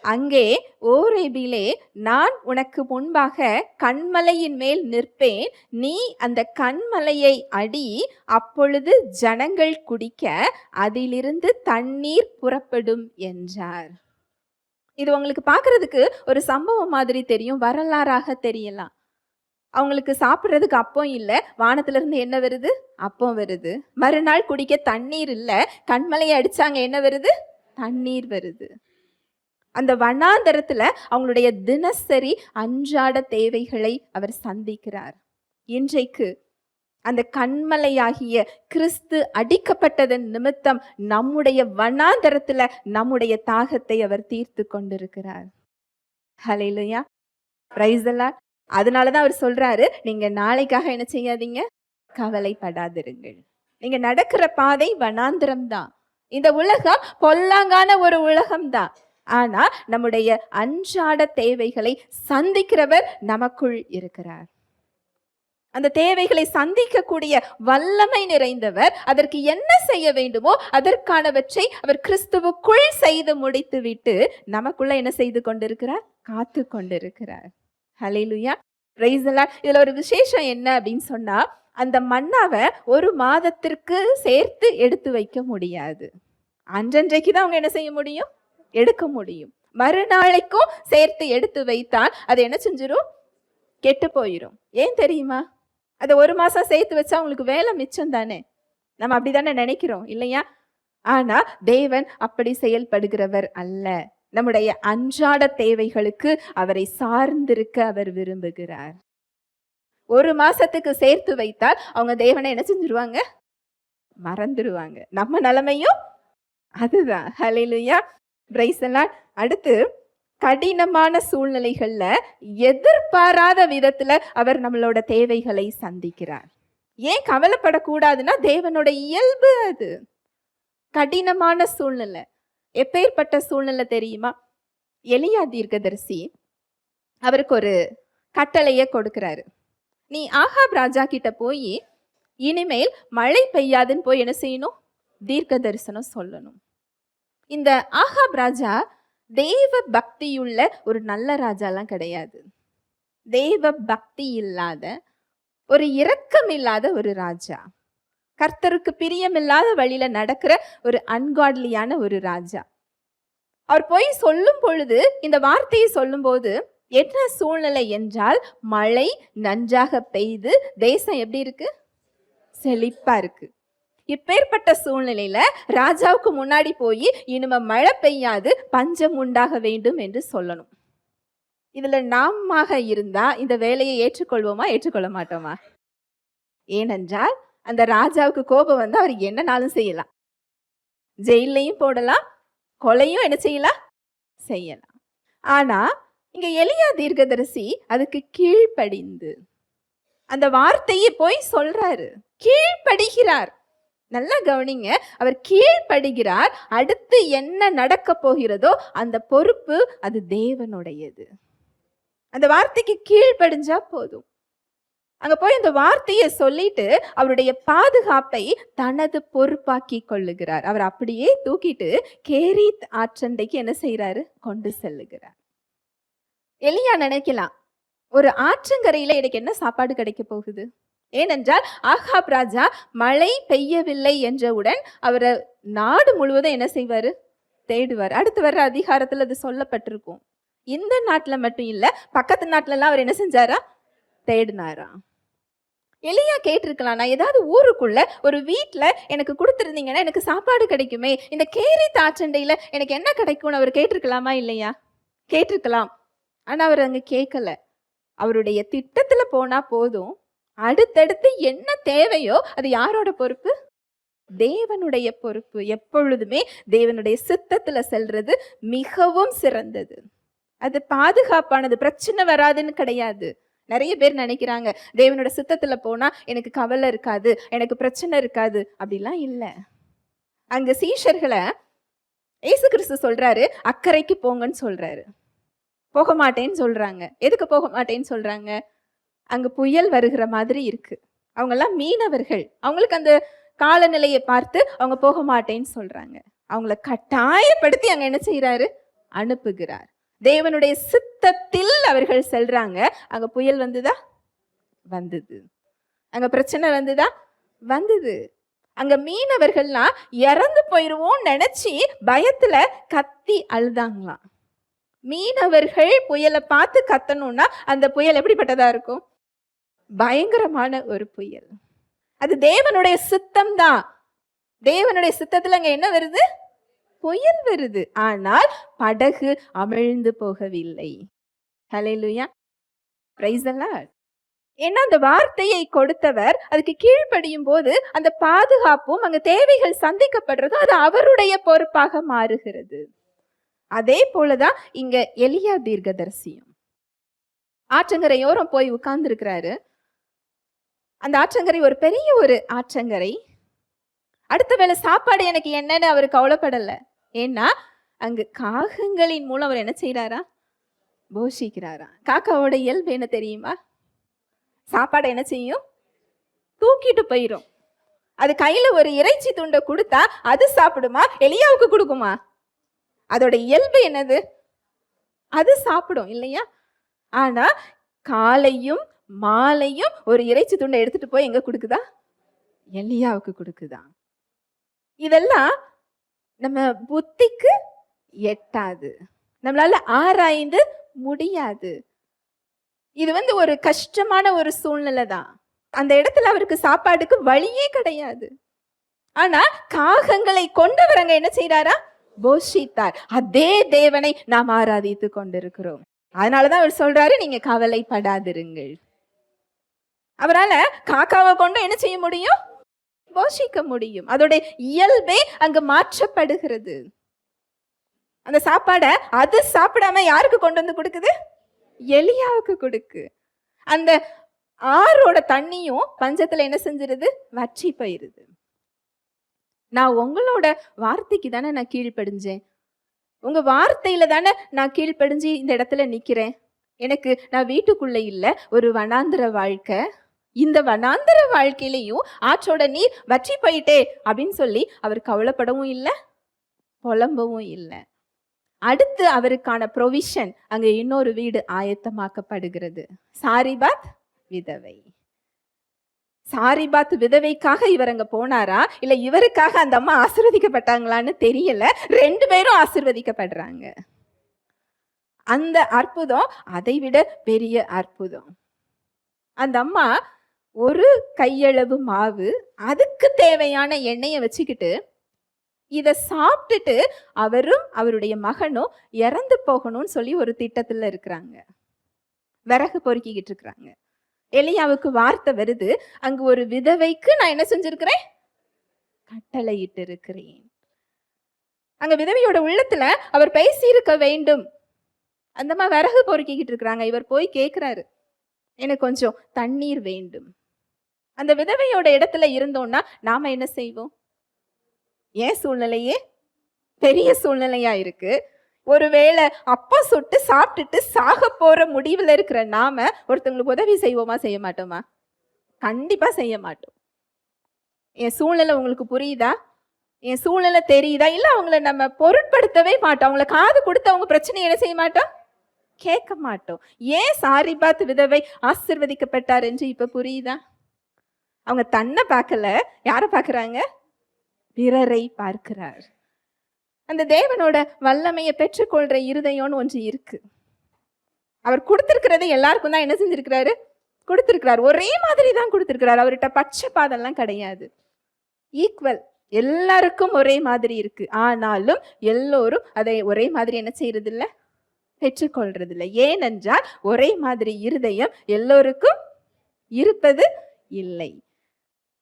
S1: அங்கே ஓரேபிலே நான் உனக்கு முன்பாக கன்மலையின் மேல் நிற்பேன், நீ அந்த கன்மலையை அடி, அப்பொழுது ஜனங்கள் குடிக்க அதிலிருந்து தண்ணீர் புறப்படும் என்றார். இது உங்களுக்கு பார்க்கறதுக்கு ஒரு சம்பவம் மாதிரி தெரியும், வரலாறாக தெரியலாம். அவங்களுக்கு சாப்பிட்றதுக்கு அப்பம் இல்லை, வானத்துல இருந்து என்ன வருது? அப்பம் வருது. மறுநாள் குடிக்க தண்ணீர் இல்லை, கண்மலையை அடிச்சாங்க, என்ன வருது? தண்ணீர் வருது. அந்த வனாந்தரத்துல அவங்களுடைய தினசரி அன்றாட தேவைகளை அவர் சந்திக்கிறார். இன்றைக்கு அந்த கண்மலையாகிய கிறிஸ்து அடிக்கப்பட்டதன் நிமித்தம் நம்முடைய வனாந்தரத்துல நம்முடைய தாகத்தை அவர் தீர்த்து கொண்டிருக்கிறார். ஹல்லேலூயா, பிரைஸ் தி லார்ட். அதனாலதான் அவர் சொல்றாரு, நீங்க நாளைக்காக என்ன செய்யாதீங்க, கவலைப்படாதிருங்கள். நீங்க நடக்கிற பாதை வனாந்திரம் தான். இந்த உலகம் பொல்லாங்கான ஒரு உலகம்தான். ஆனா நம்முடைய அன்றாட தேவைகளை சந்திக்கிறவர் நமக்குள் இருக்கிறார். அந்த தேவைகளை சந்திக்கக்கூடிய வல்லமை நிறைந்தவர். அதற்கு என்ன செய்ய வேண்டுமோ அதற்கானவற்றை அவர் கிறிஸ்துவுக்குள் செய்து முடித்து விட்டு நமக்குள்ள என்ன செய்து கொண்டிருக்கிறார்? காத்து கொண்டிருக்கிறார். ஹல்லேலூயா, பிரைஸ் தி லார்ட். இதுல ஒரு விசேஷம் என்ன அப்படின்னு சொன்னா, அந்த மன்னாவை ஒரு மாதத்திற்கு சேர்த்து எடுத்து வைக்க முடியாது. அன்றன்றைக்கு தான் அவங்க என்ன செய்ய முடியும்? எடுக்க முடியும். மறுநாளைக்கும் சேர்த்து எடுத்து வைத்தால் அது என்ன செஞ்சிரும்? கெட்டு போயிடும். ஏன் தெரியுமா? அதை ஒரு மாசம் சேர்த்து வச்சா உங்களுக்கு வேலை மிச்சம் தானே. நம்ம அப்படித்தானே நினைக்கிறோம் இல்லையா? ஆனா தேவன் அப்படி செயல்படுகிறவர் அல்ல. நம்முடைய அன்றாட தேவைகளுக்கு அவரை சார்ந்திருக்க அவர் விரும்புகிறார். ஒரு மாசத்துக்கு சேர்த்து வைத்தால் அவங்க தேவனை என்ன செஞ்சிருவாங்க? மறந்துடுவாங்க. நம்ம நிலைமையும் அதுதான். ஹல்லேலூயா, பிரைஸ் தி லார்ட். அடுத்து, கடினமான சூழ்நிலைகள்ல எதிர்பாராத விதத்துல அவர் நம்மளோட தேவைகளை சந்திக்கிறார். ஏன் கவலைப்படக்கூடாதுன்னா தேவனோட இயல்பு அது. கடினமான சூழ்நிலை எப்பேற்பட்ட சூழ்நிலை தெரியுமா? எலியா தீர்க்கதரிசி அவருக்கு ஒரு கட்டளையை கொடுக்கிறாரு. நீ ஆகாப் ராஜா கிட்ட போய் இனிமேல் மழை பெய்யாதுன்னு போய் என்ன செய்யணும்? தீர்க்க தரிசனம் சொல்லணும். இந்த ஆகாப் ராஜா தேவ பக்தியுள்ள ஒரு நல்ல ராஜாலாம் கிடையாது. தேவ பக்தி இல்லாத, ஒரு இரக்கம் இல்லாத ஒரு ராஜா, கர்த்தருக்கு பிரியமில்லாத வழியில நடக்கிற ஒரு அன்காட்லியான ஒரு ராஜா. அவர் போய் சொல்லும் பொழுது, இந்த வார்த்தையை சொல்லும் போது என்ன சூழ்நிலை என்றால், மழை நன்றாக பெய்து தேசம் எப்படி இருக்கு? செழிப்பா இருக்கு. இப்பேற்பட்ட சூழ்நிலையில ராஜாவுக்கு முன்னாடி போய் இனிமே மழை பெய்யாது, பஞ்சம் உண்டாக வேண்டும் என்று சொல்லணும். இதுல நாம இருந்தா இந்த வேலையை ஏற்றுக்கொள்வோமா, ஏற்றுக்கொள்ள மாட்டோமா? ஏனென்றால் அந்த ராஜாவுக்கு கோபம் வந்து அவர் என்னனாலும் செய்யலாம். ஜெயிலையும் போடலாம், கொலையும் என்ன செய்யலாம்? செய்யலாம். ஆனா இங்க எலியா தீர்க்கதரிசி அதுக்கு கீழ்ப்படிந்து அந்த வார்த்தையை போய் சொல்றாரு. கீழ்ப்படுகிறார். நல்லா கவனிங்க, அவர் கீழ்ப்படுகிறார். அடுத்து என்ன நடக்க போகிறதோ அந்த பொறுப்பு அது தேவனுடையது. அந்த வார்த்தைக்கு கீழ்ப்படிஞ்சா போதும். அங்க போய் அந்த வார்த்தையை சொல்லிட்டு அவருடைய பாதுகாப்பை தனது பொறுப்பாக்கி கொள்ளுகிறார். அவர் அப்படியே தூக்கிட்டு கேரீத் ஆற்றண்டைக்கு என்ன செய்யறாரு? கொண்டு செல்லுகிறார். எலியா நினைக்கலாம், ஒரு ஆற்றங்கரையில எனக்கு என்ன சாப்பாடு கிடைக்க போகுது? ஏனென்றால் ஆகாப் ராஜா மழை பெய்யவில்லை என்றவுடன் அவரை நாடு முழுவதும் என்ன செய்வாரு? தேடுவார். அடுத்து வர்ற அதிகாரத்துல அது சொல்லப்பட்டிருக்கும். இந்த நாட்டுல மட்டும் இல்ல, பக்கத்து நாட்டுல எல்லாம் அவர் என்ன செஞ்சாரா? தேடினாரா. எலியா கேட்டிருக்கலாம், நான் ஏதாவது ஊருக்குள்ள ஒரு வீட்டுல எனக்கு கொடுத்துருந்தீங்கன்னா எனக்கு சாப்பாடு கிடைக்குமே, இந்த கேரீத் ஆற்றண்டையில எனக்கு என்ன கிடைக்கும்னு அவர் கேட்டிருக்கலாமா? இல்லையா? கேட்டிருக்கலாம். ஆனா அவர் அங்க கேட்கல. அவருடைய திட்டத்துல போனா போதும். அடுத்தடுத்து என்ன தேவையோ அது யாரோட பொறுப்பு? தேவனுடைய பொறுப்பு. எப்பொழுதுமே தேவனுடைய சித்தத்துல செல்றது மிகவும் சிறந்தது. அது பாதுகாப்பானது. பிரச்சனை வராதுன்னு கிடையாது. நிறைய பேர் நினைக்கிறாங்க தேவனோட சித்தத்துல போனா எனக்கு கவலை இருக்காது, எனக்கு பிரச்சனை இருக்காது. அப்படிலாம் இல்ல. அங்க சீஷர்களை இயேசு கிறிஸ்து சொல்றாரு, அக்கறைக்கு போங்கன்னு சொல்றாரு. போக மாட்டேன்னு சொல்றாங்க. எதுக்கு போக மாட்டேன்னு சொல்றாங்க? அங்க புயல் வருகிற மாதிரி இருக்கு. அவங்க எல்லாம் மீனவர்கள். அவங்களுக்கு அந்த காலநிலையை பார்த்து அவங்க போக மாட்டேன்னு சொல்றாங்க. அவங்கள கட்டாயப்படுத்தி அங்க என்ன செய்யறாரு? அனுப்புகிறார். தேவனுடைய சித்தத்தில் அவர்கள் செல்றாங்க. அங்க புயல் வந்துதா? வந்தது. அங்க பிரச்சனை வந்துதா? வந்தது. அங்க மீனவர்கள்லாம் இறந்து போயிருவோம் நினைச்சு பயத்துல கத்தி அழுதாங்களாம். மீனவர்கள் புயலை பார்த்து கத்தணும்னா அந்த புயல் எப்படிப்பட்டதா இருக்கும்? பயங்கரமான ஒரு புயல். அது தேவனுடைய சித்தம் தான். தேவனுடைய சித்தத்துல அங்க என்ன வருது? புயல் வருது. ஆனால் படகு அமிழ்ந்து போகவில்லை. ஹல்லேலூயா, பிரைஸ் தி லார்ட். ஏன்னா அந்த வார்த்தையை கொடுத்தவர் அதுக்கு கீழ்ப்படியும் போது அந்த பாதுகாப்பும் அங்க தேவைகள் சந்திக்கப்படுறதும் அது அவருடைய பொறுப்பாக மாறுகிறது. அதே போலதான் இங்க எலியா தீர்க்கதரிசியும் ஆற்றங்கரையோரம் போய் உட்கார்ந்து இருக்கிறாரு. அந்த ஆற்றங்கரை ஒரு பெரிய ஒரு ஆற்றங்கரை. அடுத்த வேளை சாப்பாடு எனக்கு என்னன்னு அவர் கவலைப்படல. ஏன்னா அங்கு காகங்களின் மூலம் அவர் என்ன செய்யறாரா? போஷிக்கிறாரா. காக்காவோட இயல்பு என்ன தெரியுமா? சாப்பாடு என்ன செய்யும்? தூக்கிட்டு போயிரும். அது கையில ஒரு இறைச்சி துண்டை கொடுத்தா அது சாப்பிடுமா? எலியாவுக்கு கொடுக்குமா? அதோட இயல்பு என்னது? அது சாப்பிடும் இல்லையா? ஆனா காலையும் மாலையும் ஒரு இறைச்சி துண்டை எடுத்துட்டு போய் எங்க கொடுக்குதா? எலியாவுக்கு கொடுக்குதா. இதெல்லாம் நம்ம புத்திக்கு எட்டாது, நம்மளால ஆராய்ந்து முடியாது. இது ஒரு கஷ்டமான ஒரு சூழ்நிலை தான். அந்த இடத்துல அவருக்கு சாப்பாடுக்கு வழியே கிடையாது. ஆனா காகங்களை கொண்டவரங்க என்ன செய்யறாரா? போஷித்தார். அதே தேவனை நாம் ஆராதித்து கொண்டிருக்கிறோம். அதனாலதான் அவர் சொல்றாரு, நீங்க கவலைப்படாதிருங்கள். அவரால காக்காவை கொண்டு என்ன செய்ய முடியும்? போஷிக்க முடியும். அதோட இயல்பே அங்கு மாற்றப்படுகிறது. அந்த சாப்பாட அது சாப்பிடாம யாருக்கு கொண்டு வந்து கொடுக்குது? எலியாவுக்கு கொடுக்கு. அந்த ஆறோட தண்ணியும் பஞ்சத்துல என்ன செஞ்சிருது? வற்றி போயிருது. நான் உங்களோட வார்த்தைக்கு தானே நான் கீழ்ப்படிஞ்சேன். உங்க வார்த்தையில தானே நான் கீழ்ப்படிஞ்சு இந்த இடத்துல நிக்கிறேன். நான் வீட்டுக்குள்ள இல்ல, ஒரு வனாந்திர வாழ்க்கை. இந்த வனாந்திர வாழ்க்கையிலையும் ஆற்றோட நீர் வற்றி போயிட்டே அப்படின்னு சொல்லி அவர் கவலைப்படவும் இல்லை, புலம்பவும் இல்லை. அடுத்து அவருக்கான ப்ரொவிஷன், அங்க இன்னொரு வீடு ஆயத்தமாக்கப்படுகிறது. சாரிபாத் விதவை. சாரிபாத் விதவைக்காக இவர் அங்க போனாரா, இல்ல இவருக்காக அந்த அம்மா ஆசீர்வதிக்கப்பட்டாங்களான்னு தெரியல. 2 பேரும் ஆசீர்வதிக்கப்படுறாங்க. அந்த அற்புதம் அதை விட பெரிய அற்புதம். அந்த அம்மா ஒரு கையளவு மாவு, அதுக்கு தேவையான எண்ணெயை வச்சுக்கிட்டு இதை சாப்பிட்டுட்டு அவரும் அவருடைய மகனும் இறந்து போகணும்னு சொல்லி ஒரு திட்டத்துல இருக்கிறாங்க. விறகு பொறுக்கிக்கிட்டு இருக்கிறாங்க. எலியாவுக்கு வார்த்தை வருது, அங்கு ஒரு விதவைக்கு நான் என்ன செஞ்சிருக்கிறேன்? கட்டளையிட்டு இருக்கிறேன். அங்க விதவையோட உள்ளத்துல அவர் பேசியிருக்க வேண்டும். அந்தம்மா விறகு பொறுக்கிக்கிட்டு இருக்கிறாங்க. இவர் போய் கேட்கிறாரு, எனக்கு கொஞ்சம் தண்ணீர் வேண்டும். அந்த விதவையோட இடத்துல இருந்தோம்னா நாம என்ன செய்வோம்? ஏன் சூழ்நிலையே பெரிய சூழ்நிலையா இருக்கு. ஒருவேளை அப்பா சுட்டு சாப்பிட்டுட்டு சாக போற முடிவுல இருக்கிற நாம ஒருத்தவங்களுக்கு உதவி செய்வோமா, செய்ய மாட்டோமா? கண்டிப்பா செய்ய மாட்டோம். என் சூழ்நிலை உங்களுக்கு புரியுதா? என் சூழ்நிலை தெரியுதா? இல்ல அவங்கள நம்ம பொருட்படுத்தவே மாட்டோம். அவங்கள காது கொடுத்து அவங்க பிரச்சனை என்ன செய்ய மாட்டோம்? கேட்க மாட்டோம். ஏன் சாரிபாத் விதவை ஆசீர்வதிக்கப்பட்டார் என்று இப்ப புரியுதா? அவங்க தன்னை பார்க்கல, யாரை பார்க்கறாங்க? பிறரை பார்க்கிறார். அந்த தேவனோட வல்லமையை பெற்றுக்கொள்ற இருதயம்னு ஒன்று இருக்கு. அவர் கொடுத்திருக்கிறது எல்லாருக்கும் தான் என்ன செஞ்சிருக்கிறாரு? கொடுத்திருக்கிறார். ஒரே மாதிரி தான் கொடுத்திருக்கிறார். அவர்கிட்ட பட்சபாதம்லாம் கிடையாது. ஈக்குவல், எல்லாருக்கும் ஒரே மாதிரி இருக்கு. ஆனாலும் எல்லோரும் அதை ஒரே மாதிரி என்ன செய்யறது இல்லை? பெற்றுக்கொள்றது இல்லை. ஏனென்றால் ஒரே மாதிரி இருதயம் எல்லோருக்கும் இருப்பது இல்லை.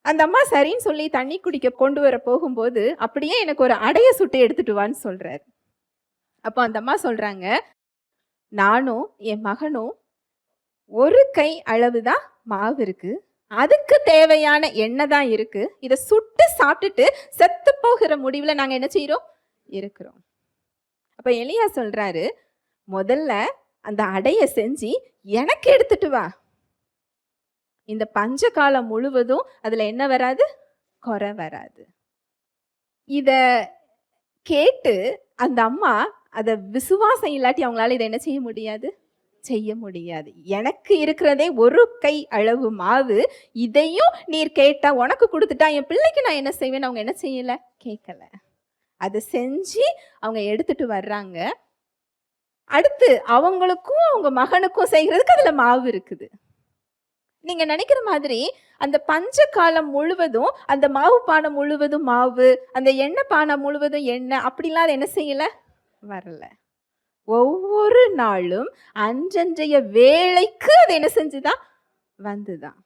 S1: அந்த அம்மா சரின்னு சொல்லி தண்ணி குடிக்க கொண்டு வர போகும்போது அப்படியே எனக்கு ஒரு அடைய சுட்டு எடுத்துட்டு வான்னு சொல்றாரு. அப்போ அந்த அம்மா சொல்றாங்க, நானும் என் மகனும் ஒரு கை அளவுதான் மாவு இருக்கு, அதுக்கு தேவையான எண்ணெய் தான் இருக்கு. இதை சுட்டு சாப்பிட்டுட்டு செத்து போகிற முடிவுல நாங்க என்ன செய்யறோம் இருக்கிறோம். அப்ப எலியா சொல்றாரு, முதல்ல அந்த அடைய செஞ்சு எனக்கு எடுத்துட்டு வா. இந்த பஞ்ச காலம் முழுவதும் அதுல என்ன வராது, குறை வராது. இத கேட்டு அந்த அம்மா அத விசுவாசம் இல்லாட்டி அவங்களால இதை என்ன செய்ய முடியாது. எனக்கு இருக்கிறதே ஒரு கை அளவு மாவு, இதையும் நீர் கேட்டா உனக்கு கொடுத்துட்டா என் பிள்ளைக்கு நான் என்ன செய்வேன், அவங்க என்ன செய்யல, கேட்கல. அதை செஞ்சு அவங்க எடுத்துட்டு வர்றாங்க. அடுத்து அவங்களுக்கும் அவங்க மகனுக்கும் செய்கிறதுக்கு அதுல மாவு இருக்குது. நீங்க நினைக்கிற மாதிரி அந்த பஞ்ச காலம் முழுவதும் அந்த மாவு பானை முழுவதும் மாவு, அந்த எண்ணெய் பானை முழுவதும் எண்ணெய், அப்படிலாம் அது என்ன செய்யல, வரல. ஒவ்வொரு நாளும் அன்றன்றைய வேலைக்கு அது என்ன செஞ்சுதான் வந்துதான்.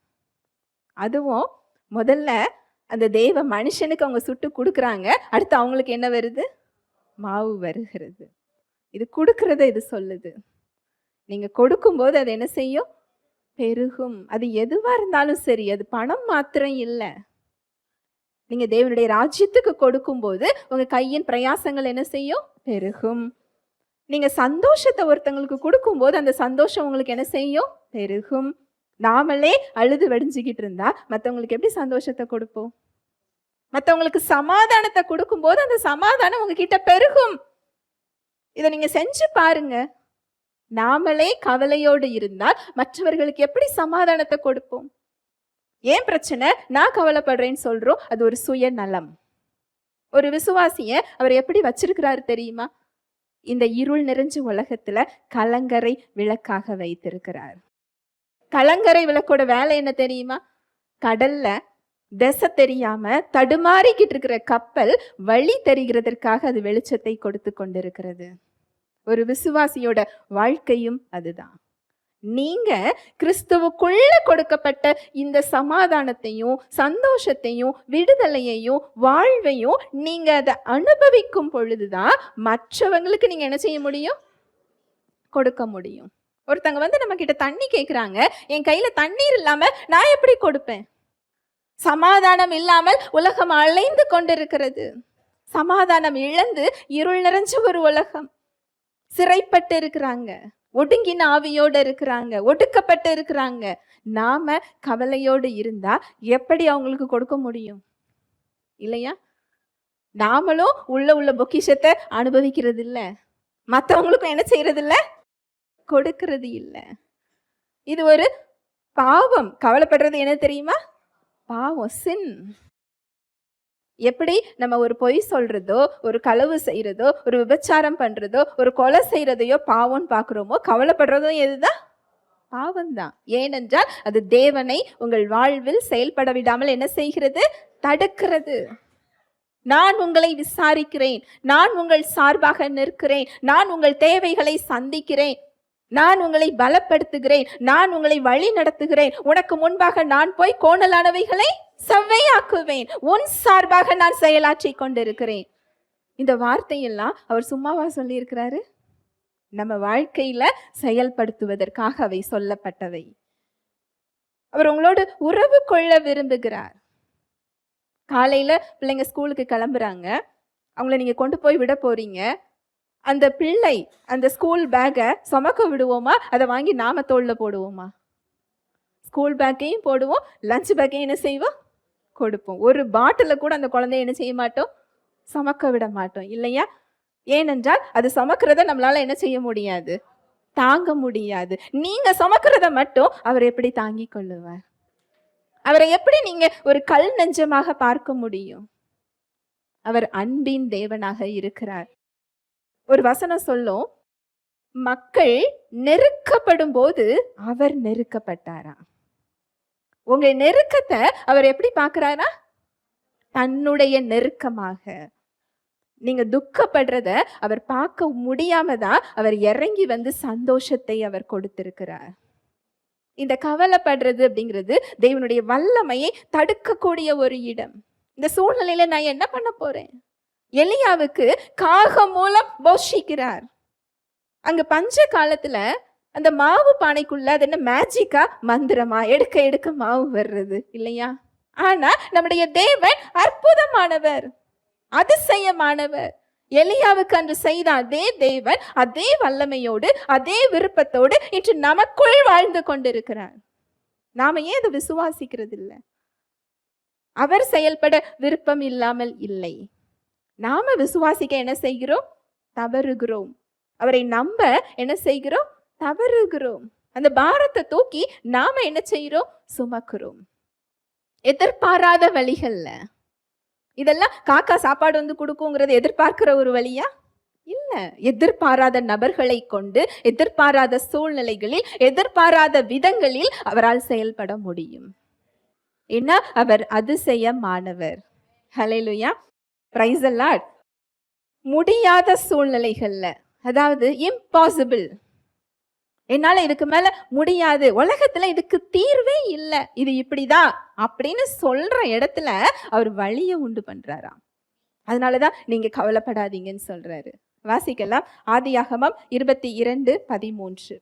S1: அதுவும் முதல்ல அந்த தேவ மனுஷனுக்கு அவங்க சுட்டு கொடுக்குறாங்க, அடுத்து அவங்களுக்கு என்ன வருது, மாவு வருகிறது. இது கொடுக்கறத இது சொல்லுது. நீங்க கொடுக்கும்போது அது என்ன செய்யும், பெருகும். அது எதுவா இருந்தாலும் சரி, அது பணம் மாத்திரம் இல்லை. நீங்க தேவனுடைய ராஜ்யத்துக்கு கொடுக்கும்போது உங்க கையின் பிரயாசங்கள் என்ன செய்யும், பெருகும். நீங்க சந்தோஷத்தை ஒருத்தங்களுக்கு கொடுக்கும்போது அந்த சந்தோஷம் உங்களுக்கு என்ன செய்யும், பெருகும். நாமளே அழுது வெடிஞ்சுக்கிட்டு இருந்தா மற்றவங்களுக்கு எப்படி சந்தோஷத்தை கொடுப்போம்? மற்றவங்களுக்கு சமாதானத்தை கொடுக்கும்போது அந்த சமாதானம் உங்ககிட்ட பெருகும். இதை நீங்க செஞ்சு பாருங்க. நாமளே கவலையோடு இருந்தால் மற்றவர்களுக்கு எப்படி சமாதானத்தை கொடுப்போம்? ஏன் பிரச்சனை, நான் கவலைப்படுறேன்னு சொல்றோம், அது ஒரு சுயநலம். ஒரு விசுவாசிய அவர் எப்படி வச்சிருக்கிறாரு தெரியுமா? இந்த இருள் நிறைஞ்ச உலகத்துல கலங்கரை விளக்காக வைத்திருக்கிறார். கலங்கரை விளக்கோட வேலை என்ன தெரியுமா? கடல்ல திசை தெரியாம தடுமாறிக்கிட்டு இருக்கிற கப்பல் வழி தெரிகிறதற்காக அது வெளிச்சத்தை கொடுத்து கொண்டிருக்கிறது. ஒரு விசுவாசியோட வாழ்க்கையும் அதுதான். நீங்க கிறிஸ்துவுக்குள்ள கொடுக்கப்பட்ட இந்த சமாதானத்தையும் சந்தோஷத்தையும் விடுதலையையும் வாழ்வையும் நீங்க அதை அனுபவிக்கும் பொழுதுதான் மற்றவங்களுக்கு நீங்க என்ன செய்ய முடியும், கொடுக்க முடியும். ஒருத்தங்க வந்து நம்ம கிட்ட தண்ணி கேட்குறாங்க, என் கையில தண்ணீர் இல்லாம நான் எப்படி கொடுப்பேன்? சமாதானம் இல்லாமல் உலகம் அலைந்து கொண்டிருக்கிறது. சமாதானம் இழந்து இருள் நிறைஞ்ச ஒரு உலகம். சிறைப்பட்டு இருக்கிறாங்க, ஒடுங்கின ஆவியோடு இருக்கிறாங்க, ஒடுக்கப்பட்டு இருக்கிறாங்க. நாம கவலையோடு இருந்தா எப்படி அவங்களுக்கு கொடுக்க முடியும்? இல்லையா? நாமளும் உள்ள பொக்கிஷத்தை அனுபவிக்கிறது இல்லை, மற்றவங்களுக்கும் என்ன செய்யறது இல்லை, கொடுக்கிறது இல்லை. இது ஒரு பாவம். கவலைப்படுறது என்ன தெரியுமா? பாவம், சின். எப்படி நம்ம ஒரு பொய் சொல்றதோ, ஒரு களவு செய்யறதோ, ஒரு விபச்சாரம் பண்றதோ, ஒரு கொலை செய்யறதையோ பாவம்னு பாக்குறோமோ, கவலைப்படுறதும் எதுதான்? பாவம்தான். ஏனென்றால் அது தேவனை உங்கள் வாழ்வில் செயல்பட விடாமல் என்ன செய்கிறது, தடுக்கிறது. நான் உங்களை விசாரிக்கிறேன், நான் உங்கள் சார்பாக நிற்கிறேன், நான் உங்கள் தேவைகளை சந்திக்கிறேன், நான் உங்களை பலப்படுத்துகிறேன், நான் உங்களை வழி நடத்துகிறேன், உனக்கு முன்பாக நான் போய் கோணலானவைகளை செவ்வையாக்குவேன், உன் சார்பாக நான் செயலாற்றி கொண்டிருக்கிறேன். இந்த வார்த்தையெல்லாம் அவர் சும்மாவா சொல்லி இருக்கிறாரு? நம்ம வாழ்க்கையில செயல்படுத்துவதற்காக அவை சொல்லப்பட்டவை. அவர் உங்களோடு உறவு கொள்ள விரும்புகிறார். காலையில பிள்ளைங்க ஸ்கூலுக்கு கிளம்புறாங்க, அவங்கள நீங்க கொண்டு போய் விட போறீங்க. அந்த பிள்ளை அந்த ஸ்கூல் பேக்கை சுமக்க விடுவோமா, அதை வாங்கி நாம தோல்ல போடுவோமா? ஸ்கூல் பேக்கையும் போடுவோம், லஞ்ச் பேக்கையும் என்ன செய்வோம், கொடுப்போம். ஒரு பாட்டில கூட அந்த குழந்தைய என்ன செய்ய மாட்டோம், சுமக்க விட மாட்டோம், இல்லையா? ஏனென்றால் அது சுமக்கிறத நம்மளால என்ன செய்ய முடியாது, தாங்க முடியாது. நீங்க சுமக்கிறத மட்டும் அவர் எப்படி தாங்கி கொள்ளுவார்? அவரை எப்படி நீங்க ஒரு கல் நெஞ்சமாக பார்க்க முடியும்? அவர் அன்பின் தேவனாக இருக்கிறார். ஒரு வசனம் சொல்லும், மக்கள் நெருக்கப்படும் போது அவர் நெருக்கப்பட்டாரா. உங்க நெருக்கத்தை அவர் எப்படி பார்க்கிறாரா? தன்னுடைய நெருக்கமாக. நீங்க துக்கப்படுறத அவர் பார்க்க முடியாம தான் அவர் இறங்கி வந்து சந்தோஷத்தை அவர் கொடுத்திருக்கிறார். இந்த கவலைப்படுறது அப்படிங்கிறது தேவனுடைய வல்லமையை தடுக்கக்கூடிய ஒரு இடம். இந்த சூழ்நிலையில நான் என்ன பண்ண போறேன்? எலியாவுக்கு காகம் மூலம் போஷிக்கிறார். அங்க பஞ்ச காலத்துல அந்த மாவு பானைக்குள்ள அது என்ன மேஜிக்கா, மந்திரமா, எடுக்க எடுக்க மாவு வர்றது இல்லையா? ஆனா நம்முடைய தேவன் அற்புதமானவர், அதிசயமானவர். எலியாவுக்கு அன்று செய்த அதே தேவன் அதே வல்லமையோடு அதே விருப்பத்தோடு இன்று நமக்குள் வாழ்ந்து கொண்டிருக்கிறார். நாம ஏன் அதை விசுவாசிக்கிறது இல்லை? அவர் செயல்பட விருப்பம் இல்லாமல் இல்லை. நாம விசுவாசிக்க என்ன செய்கிறோம்? தவறுகிறோம். அவரை நம்ப என்ன செய்கிறோம்? தவறுகிறோம். அந்த பாரத்தை தூக்கி நாம என்ன செய்கிறோம்? சுமக்கிறோம். எதிர்பாராத வழிகள்ல. இதெல்லாம் காக்கா சாப்பாடு வந்து கொடுக்குங்கிறது எதிர்பார்க்கிற ஒரு வழியா? இல்ல. எதிர்பாராத நபர்களை கொண்டு, எதிர்பாராத சூழ்நிலைகளில், எதிர்பாராத விதங்களில் அவரால் செயல்பட முடியும். ஏன்னா அவர் அதிசயமானவர். ஹல்லேலூயா, பிரைஸ் தி லார்ட். முடியாத சூழ்நிலைகள்ல, அதாவது இம்பாசிபிள், என்னால இதுக்கு மேல முடியாது, உலகத்துல இதுக்கு தீர்வே இல்லை, இது இப்படிதான் அப்படின்னு சொல்ற இடத்துல அவர் வழியை உண்டு பண்றாராம். அதனாலதான் நீங்க கவலைப்படாதீங்கன்னு சொல்றாரு. வாசிக்கலாம், ஆதியாகமம் 22:13.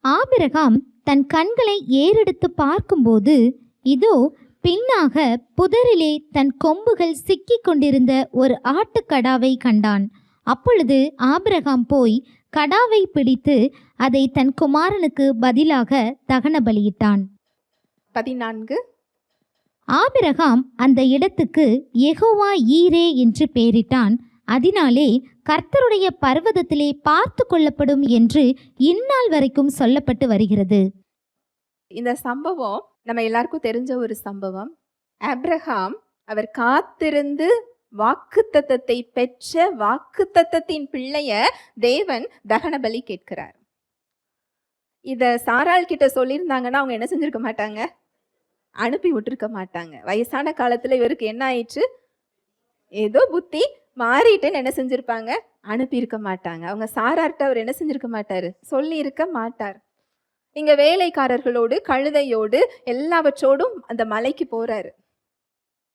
S2: ஆபிரகாம் தன் கண்களை ஏறெடுத்து பார்க்கும்போது, இதோ பின்னாக புதரிலே தன் கொம்புகள் சிக்கிக் கொண்டிருந்த ஒரு ஆட்டுக்கடாவை கண்டான். அப்பொழுது ஆபிரகாம் போய் கடாவை பிடித்து அதை தன் குமாரனுக்கு பதிலாக தகன பலியிட்டான்.
S1: 14.
S2: ஆபிரகாம் அந்த இடத்துக்கு யெகோவா ஈரே என்று பெயரிட்டான். அதனாலே கர்த்தருடைய பர்வதத்திலே பார்த்து கொள்ளப்படும் என்று இந்நாள் வரைக்கும் சொல்லப்பட்டு வருகிறது.
S1: இந்த சம்பவம் நம்ம எல்லாருக்கும் தெரிஞ்ச ஒரு சம்பவம். ஆபிரகாம் அவர் காத்திருந்து வாக்குத்தத்தத்தை பெற்ற வாக்குத்தத்தத்தின் பிள்ளைய தேவன் தகன பலி கேட்கிறார். இத சாராள் கிட்ட சொல்லியிருந்தாங்கன்னா அவங்க என்ன செஞ்சிருக்க மாட்டாங்க? அனுப்பி விட்டுருக்க மாட்டாங்க. வயசான காலத்துல இவருக்கு என்ன ஆயிடுச்சு? ஏதோ புத்தி மாறிட்டுன்னு என்ன செஞ்சிருப்பாங்க? அனுப்பியிருக்க மாட்டாங்க. அவங்க சாரார்ட்ட அவர் என்ன செஞ்சிருக்க மாட்டாரு? சொல்லி இருக்க மாட்டார். இங்க வேலைக்காரர்களோடு கழுதையோடு எல்லாவற்றோடும் அந்த மலைக்கு போறாரு.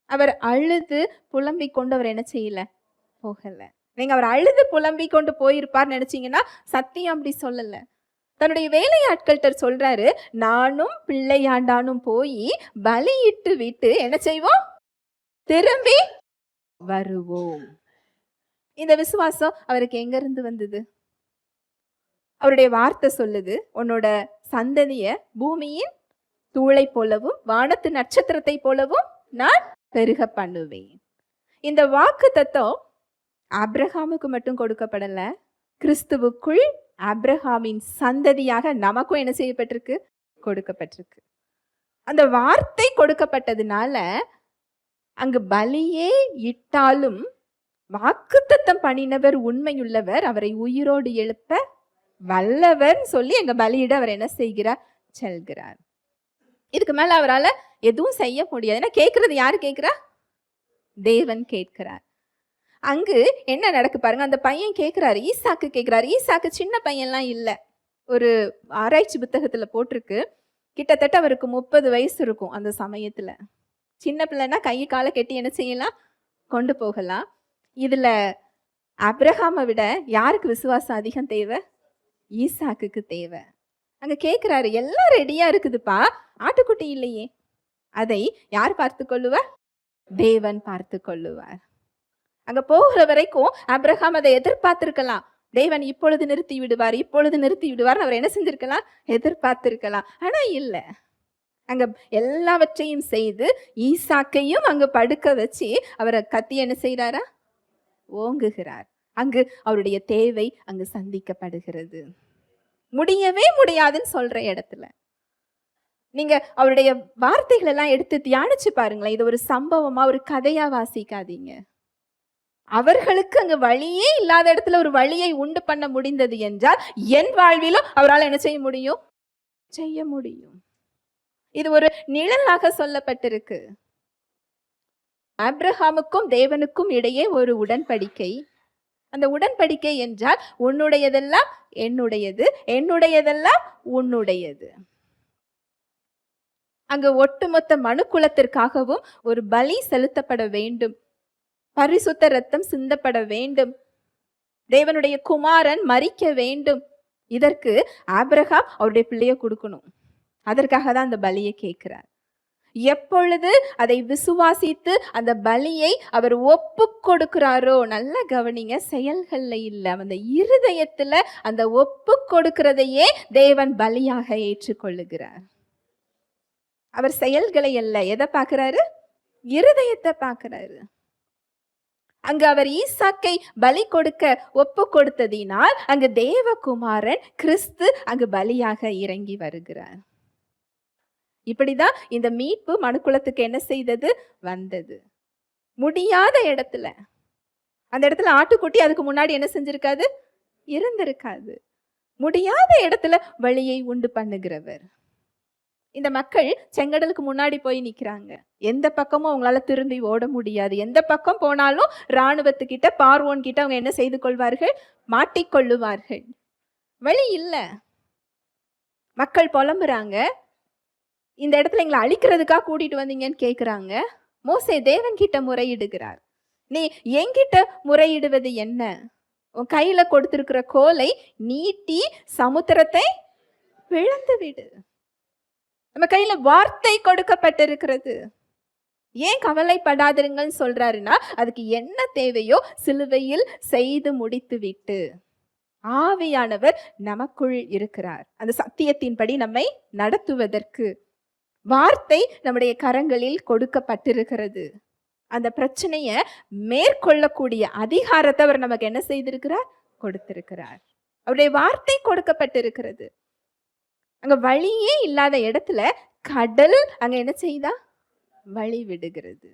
S1: அவர் அழுது புலம்பிக் கொண்டு அவர் என்ன செய்யல? போகல. நீங்க அவர் அழுது புலம்பிக் கொண்டு போயிருப்பார் நினைச்சீங்கன்னா சத்தியம் அப்படி சொல்லல. தன்னுடைய வேலையாட்கள்கிட்ட சொல்றாரு, நானும் பிள்ளையாண்டானும் போய் பலியிட்டு விட்டு என்ன செய்வோம்? திரும்பி வருவோம். இந்த விசுவாசம் அவருக்கு எங்க இருந்து வந்தது? அவருடைய வார்த்தை சொல்லுது, உன்னோட சந்ததிய பூமியின் தூளை போலவும் வானத்து நட்சத்திரத்தை போலவும் நான் பெருக பண்ணுவேன். இந்த வாக்கு தத்தம் ஆபிரகாமுக்கு மட்டும் கொடுக்கப்படல, கிறிஸ்துவுக்குள் ஆபிரகாமின் சந்ததியாக நமக்கும் என்ன செய்யப்பட்டிருக்கு? கொடுக்கப்பட்டிருக்கு. அந்த வார்த்தை கொடுக்கப்பட்டதுனால அங்கு பலியே இட்டாலும் வாக்குத்தத்தம் பண்ணினவர் உண்மையுள்ளவர், அவரை உயிரோடு எழுப்ப வல்லவர் சொல்லி எங்க பலியிட அவர் என்ன செய்கிறார்? செல்கிறார். இதுக்கு மேல அவரால் எதுவும் செய்ய முடியாது. ஏன்னா கேட்கறது யாரு கேட்கிறா? தேவன் கேட்கிறார். அங்கு என்ன நடக்கு பாருங்க. அந்த பையன் கேட்கிறாரு, ஈசாக்கு கேட்கிறாரு. ஈசாக்கு சின்ன பையன்லாம் இல்லை. ஒரு ஆராய்ச்சி புத்தகத்துல போட்டிருக்கு, கிட்டத்தட்ட அவருக்கு 30 வயசு இருக்கும் அந்த சமயத்துல. சின்ன பிள்ளைன்னா கை காலை கெட்டி என்ன செய்யலாம்? கொண்டு போகலாம். இதுல ஆபிரகாமை விட யாருக்கு விசுவாசம் அதிகம் தேவை? ஈசாக்குக்கு தேவை. அங்க கேட்கிறாரு, எல்லாம் ரெடியா இருக்குதுப்பா, ஆட்டுக்குட்டி இல்லையே. அதை யார் பார்த்து கொள்ளுவார்? தேவன் பார்த்து கொள்ளுவார். அங்க போகிற வரைக்கும் ஆபிரகாம் அதை எதிர்பார்த்திருக்கலாம். தேவன் இப்பொழுது நிறுத்தி விடுவார், இப்பொழுது நிறுத்தி விடுவார், அவர் என்ன செஞ்சிருக்கலாம்? எதிர்பார்த்திருக்கலாம். ஆனா இல்ல, அங்க எல்லாவற்றையும் செய்து ஈசாக்கையும் அங்க படுக்க வச்சு அவரை கத்தி என்ன செய்யறாரா? ஓங்குகிறார். அங்கு அவருடைய தேவை அங்கு சந்திக்கப்படுகிறது. முடியவே முடியாதுன்னு சொல்ற இடத்துல நீங்க அவருடைய வார்த்தைகள் எல்லாம் எடுத்து தியானிச்சு பாருங்களேன். இது ஒரு சம்பவமா ஒரு கதையா வாசிக்காதீங்க. அவர்களுக்கு அங்க வழியே இல்லாத இடத்துல ஒரு வழியை உண்டு பண்ண முடிந்தது என்றால் என் வாழ்விலும் அவரால் என்ன செய்ய முடியும்? செய்ய முடியும். இது ஒரு நிழலாக சொல்லப்பட்டிருக்கு. ஆபிரகாமுக்கும் தேவனுக்கும் இடையே ஒரு உடன்படிக்கை. அந்த உடன்படிக்கை என்றால் உன்னுடையதெல்லாம் என்னுடையது, என்னுடையதெல்லாம் உன்னுடையது. அங்கு ஒட்டுமொத்த மனு குலத்திற்காகவும் ஒரு பலி செலுத்தப்பட வேண்டும், பரிசுத்த ரத்தம் சிந்தப்பட வேண்டும், தேவனுடைய குமாரன் மரிக்க வேண்டும். இதற்கு ஆபிரகாம் அவருடைய பிள்ளைய கொடுக்கணும். அதற்காக தான் அந்த பலியை கேட்கிறார். எப்பொழுது அதை விசுவாசித்து அந்த பலியை அவர் ஒப்பு கொடுக்கிறாரோ, நல்ல கவனிங்க, செயல்கள்ல இல்ல, அந்த இருதயத்துல அந்த ஒப்பு கொடுக்கிறதையே தேவன் பலியாக ஏற்றுக்கொள்ளுகிறார். அவர் செயல்களை அல்ல, எதை பார்க்கிறாரு? இருதயத்தை பார்க்கிறாரு. அங்கு அவர் ஈசாக்கை பலி கொடுக்க ஒப்பு கொடுத்ததினால் அங்கு தேவகுமாரன் கிறிஸ்து அங்கு பலியாக இறங்கி வருகிறார். இப்படிதான் இந்த மீட்பு மனுக்குலத்துக்கு என்ன செய்தது? வந்தது. முடியாத இடத்துல, அந்த இடத்துல ஆட்டுக்குட்டி அதுக்கு முன்னாடி என்ன செஞ்சிருக்காது? இருந்திருக்காது. முடியாத இடத்துல வழியை உண்டு பண்ணுகிறவர். இந்த மக்கள் செங்கடலுக்கு முன்னாடி போய் நிக்கிறாங்க. எந்த பக்கமும் அவங்களால திரும்பி ஓட முடியாது. எந்த பக்கம் போனாலும் இராணுவத்துக்கிட்ட, பார்வோன் கிட்ட அவங்க என்ன செய்து கொள்வார்கள்? மாட்டிக்கொள்ளுவார்கள். வழி இல்ல. மக்கள் புலம்புறாங்க. இந்த இடத்துல எங்களை அழிக்கிறதுக்காக கூட்டிட்டு வந்தீங்கன்னு கேட்குறாங்க. மோசே தேவன் கிட்ட முறையிடுகிறார். நீ என்கிட்ட முறையிடுவது என்ன? உன் கையில கொடுத்திருக்கிற கோலை நீட்டி சமுத்திரத்தை பிளந்து விடு. நம்ம கையில வார்த்தை கொடுக்கப்பட்டிருக்கிறது. ஏன் கவலைப்படாதிருங்கன்னு சொல்றாருன்னா, அதுக்கு என்ன தேவையோ சிலுவையில் செய்து முடித்து விட்டு ஆவியானவர் நமக்குள் இருக்கிறார். அந்த சத்தியத்தின்படி நம்மை நடத்துவதற்கு வார்த்தை நம்முடைய கரங்களில் கொடுக்கப்பட்டிருக்கிறது. அந்த பிரச்சனையை மேற்கொள்ளக்கூடிய அதிகாரத்தை அவர் நமக்கு என்ன செய்திருக்கிறார்? கொடுத்திருக்கிறார். அவருடைய வார்த்தை கொடுக்கப்பட்டிருக்கிறது. அங்க வழியே இல்லாத இடத்துல கடல் அங்க என்ன செய்தா? வழி விடுகிறது.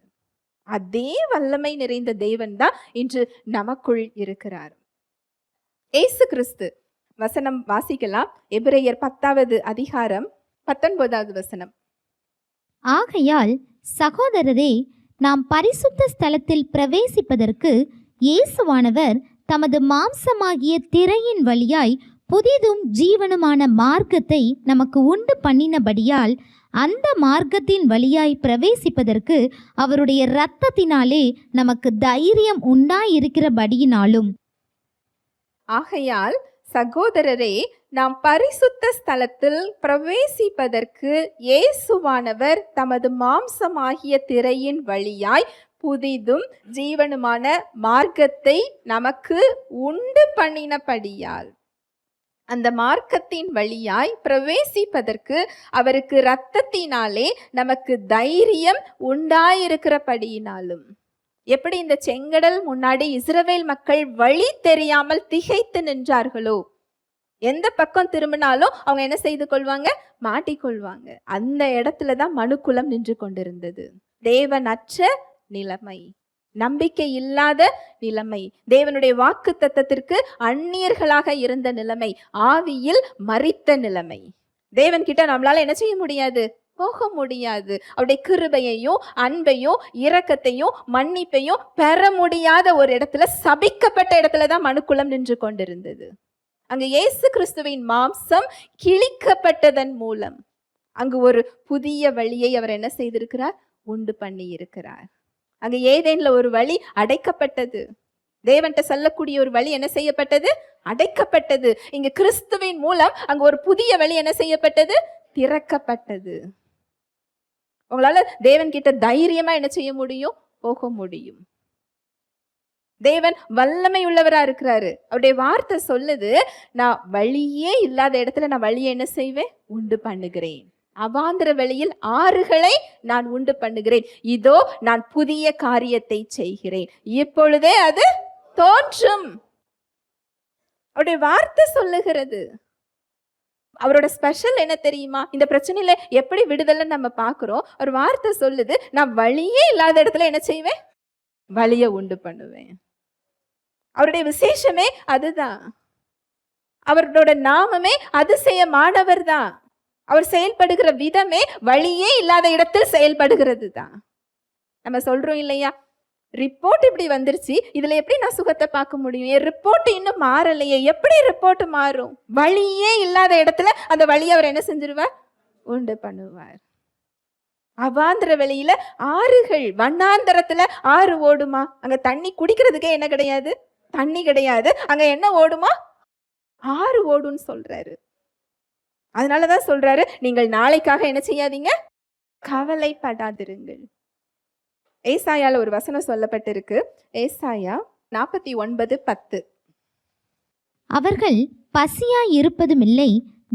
S1: அதே வல்லமை நிறைந்த தேவன் தான் இன்று நமக்குள் இருக்கிறார். இயேசு கிறிஸ்து வசனம் வாசிக்கலாம். எபிரேயர் 10வது அதிகாரம் 19வது வசனம்.
S2: ஆகையால் சகோதரரே, நாம் பரிசுத்த ஸ்தலத்தில் பிரவேசிப்பதற்கு இயேசுவானவர் தமது மாம்சமாகிய திரையின் வழியாய் புதிதும் ஜீவனுமான மார்க்கத்தை நமக்கு உண்டு பண்ணினபடியால் அந்த மார்க்கத்தின் வழியாய் பிரவேசிப்பதற்கு அவருடைய இரத்தத்தினாலே நமக்கு தைரியம் உண்டாயிருக்கிறபடியினாலும்.
S1: ஆகையால் சகோதரரே, நாம் பரிசுத்த ஸ்தலத்தில் பிரவேசிப்பதற்கு இயேசுவானவர் தமது மாம்சமாகிய திரையின் வழியாய் புதிதும் ஜீவனுமான மார்க்கத்தை நமக்கு உண்டு பண்ணினபடியால், அந்த மார்க்கத்தின் வழியாய் பிரவேசிப்பதற்கு அவருக்கு இரத்தத்தினாலே நமக்கு தைரியம் உண்டாயிருக்கிறபடியினாலும். எப்படி இந்த செங்கடல் முன்னாடி இஸ்ரவேல் மக்கள் வழி தெரியாமல் திகைத்து நின்றார்களோ, எந்த பக்கம் திரும்பினாலும் அவங்க என்ன செய்து கொள்வாங்க? மாட்டிக்கொள்வாங்க. அந்த இடத்துலதான் மனுக்குலம் நின்று கொண்டிருந்தது. தேவனற்ற நிலைமை, நம்பிக்கை இல்லாத நிலைமை, தேவனுடைய வாக்கு தத்தத்திற்கு அந்நியர்களாக இருந்த நிலைமை, ஆவியில் மரித்த நிலைமை. தேவன் கிட்ட நம்மளால என்ன செய்ய முடியாது? போக முடியாது. அவருடைய கிருபையையும் அன்பையும் இரக்கத்தையும் மன்னிப்பையும் பெற முடியாத ஒரு இடத்துல, சபிக்கப்பட்ட இடத்துலதான் மனுக்குலம் நின்று கொண்டிருந்தது. அங்கு இயேசு கிறிஸ்துவின் மாம்சம் கிழிக்கப்பட்டதன் மூலம் அங்கு ஒரு புதிய வழியை அவர் என்ன செய்திருக்கிறார்? உண்டு பண்ணி இருக்கிறார். அங்கு ஏதேன்ல ஒரு வழி அடைக்கப்பட்டது. தேவன்கிட்ட சொல்லக்கூடிய ஒரு வழி என்ன செய்யப்பட்டது? அடைக்கப்பட்டது. இங்கு கிறிஸ்துவின் மூலம் அங்கு ஒரு புதிய வழி என்ன செய்யப்பட்டது? திறக்கப்பட்டது. உங்களால தேவன் கிட்ட தைரியமா என்ன செய்ய முடியும்? போக முடியும். தேவன் வல்லமை உள்ளவரா இருக்கிறாரு. அவருடைய வார்த்தை சொல்லுது, நான் வழியே இல்லாத இடத்துல நான் வழியை என்ன செய்வேன்? உண்டு பண்ணுகிறேன். அவாந்திர வெளியில் ஆறுகளை நான் உண்டு பண்ணுகிறேன். இதோ நான் புதிய காரியத்தை செய்கிறேன், இப்பொழுதே அது தோன்றும். அவருடைய வார்த்தை சொல்லுகிறது. அவரோட ஸ்பெஷல் என்ன தெரியுமா? இந்த பிரச்சனையில எப்படி விடுதலை நம்ம பார்க்கிறோம். ஒரு வார்த்தை சொல்லுது, நான் வழியே இல்லாத இடத்துல என்ன செய்வேன்? வழியை உண்டு பண்ணுவேன். அவருடைய விசேஷமே அதுதான். அவரோட நாமமே அதிசயமானவர் தான். அவர் செயல்படுகிற விதமே வழியே இல்லாத இடத்தில் செயல்படுகிறது தான். நம்ம சொல்றோம் இல்லையா, ரிப்போர்ட் இப்படி வந்துருச்சு, இதுல எப்படி நான் சுகத்தை பார்க்க முடியும்? என் ரிப்போர்ட் இன்னும் மாறலையே, எப்படி ரிப்போர்ட் மாறும்? வழியே இல்லாத இடத்துல அந்த வழியை அவர் என்ன செஞ்சிருவார்? உண்டு பண்ணுவார். அவாந்திர வெளியில ஆறுகள், வண்ணாந்தரத்துல ஆறு ஓடுமா? அங்க தண்ணி குடிக்கிறதுக்கே என்ன கிடையாது? தண்ணி கிடையாது. அங்க என்ன ஓடுமா? ஆறு ஓடுன்னு சொல்றாரு. அதனாலதான் சொல்றாரு, நீங்கள் நாளைக்காக என்ன செய்யாதீங்க, கவலைப்படாதிருங்கள். ஏசாயால ஒரு வசனம் சொல்லப்பட்டிருக்கு. ஏசாயா 49:10.
S2: அவர்கள் பசியாய் இருப்பதுமில்லை,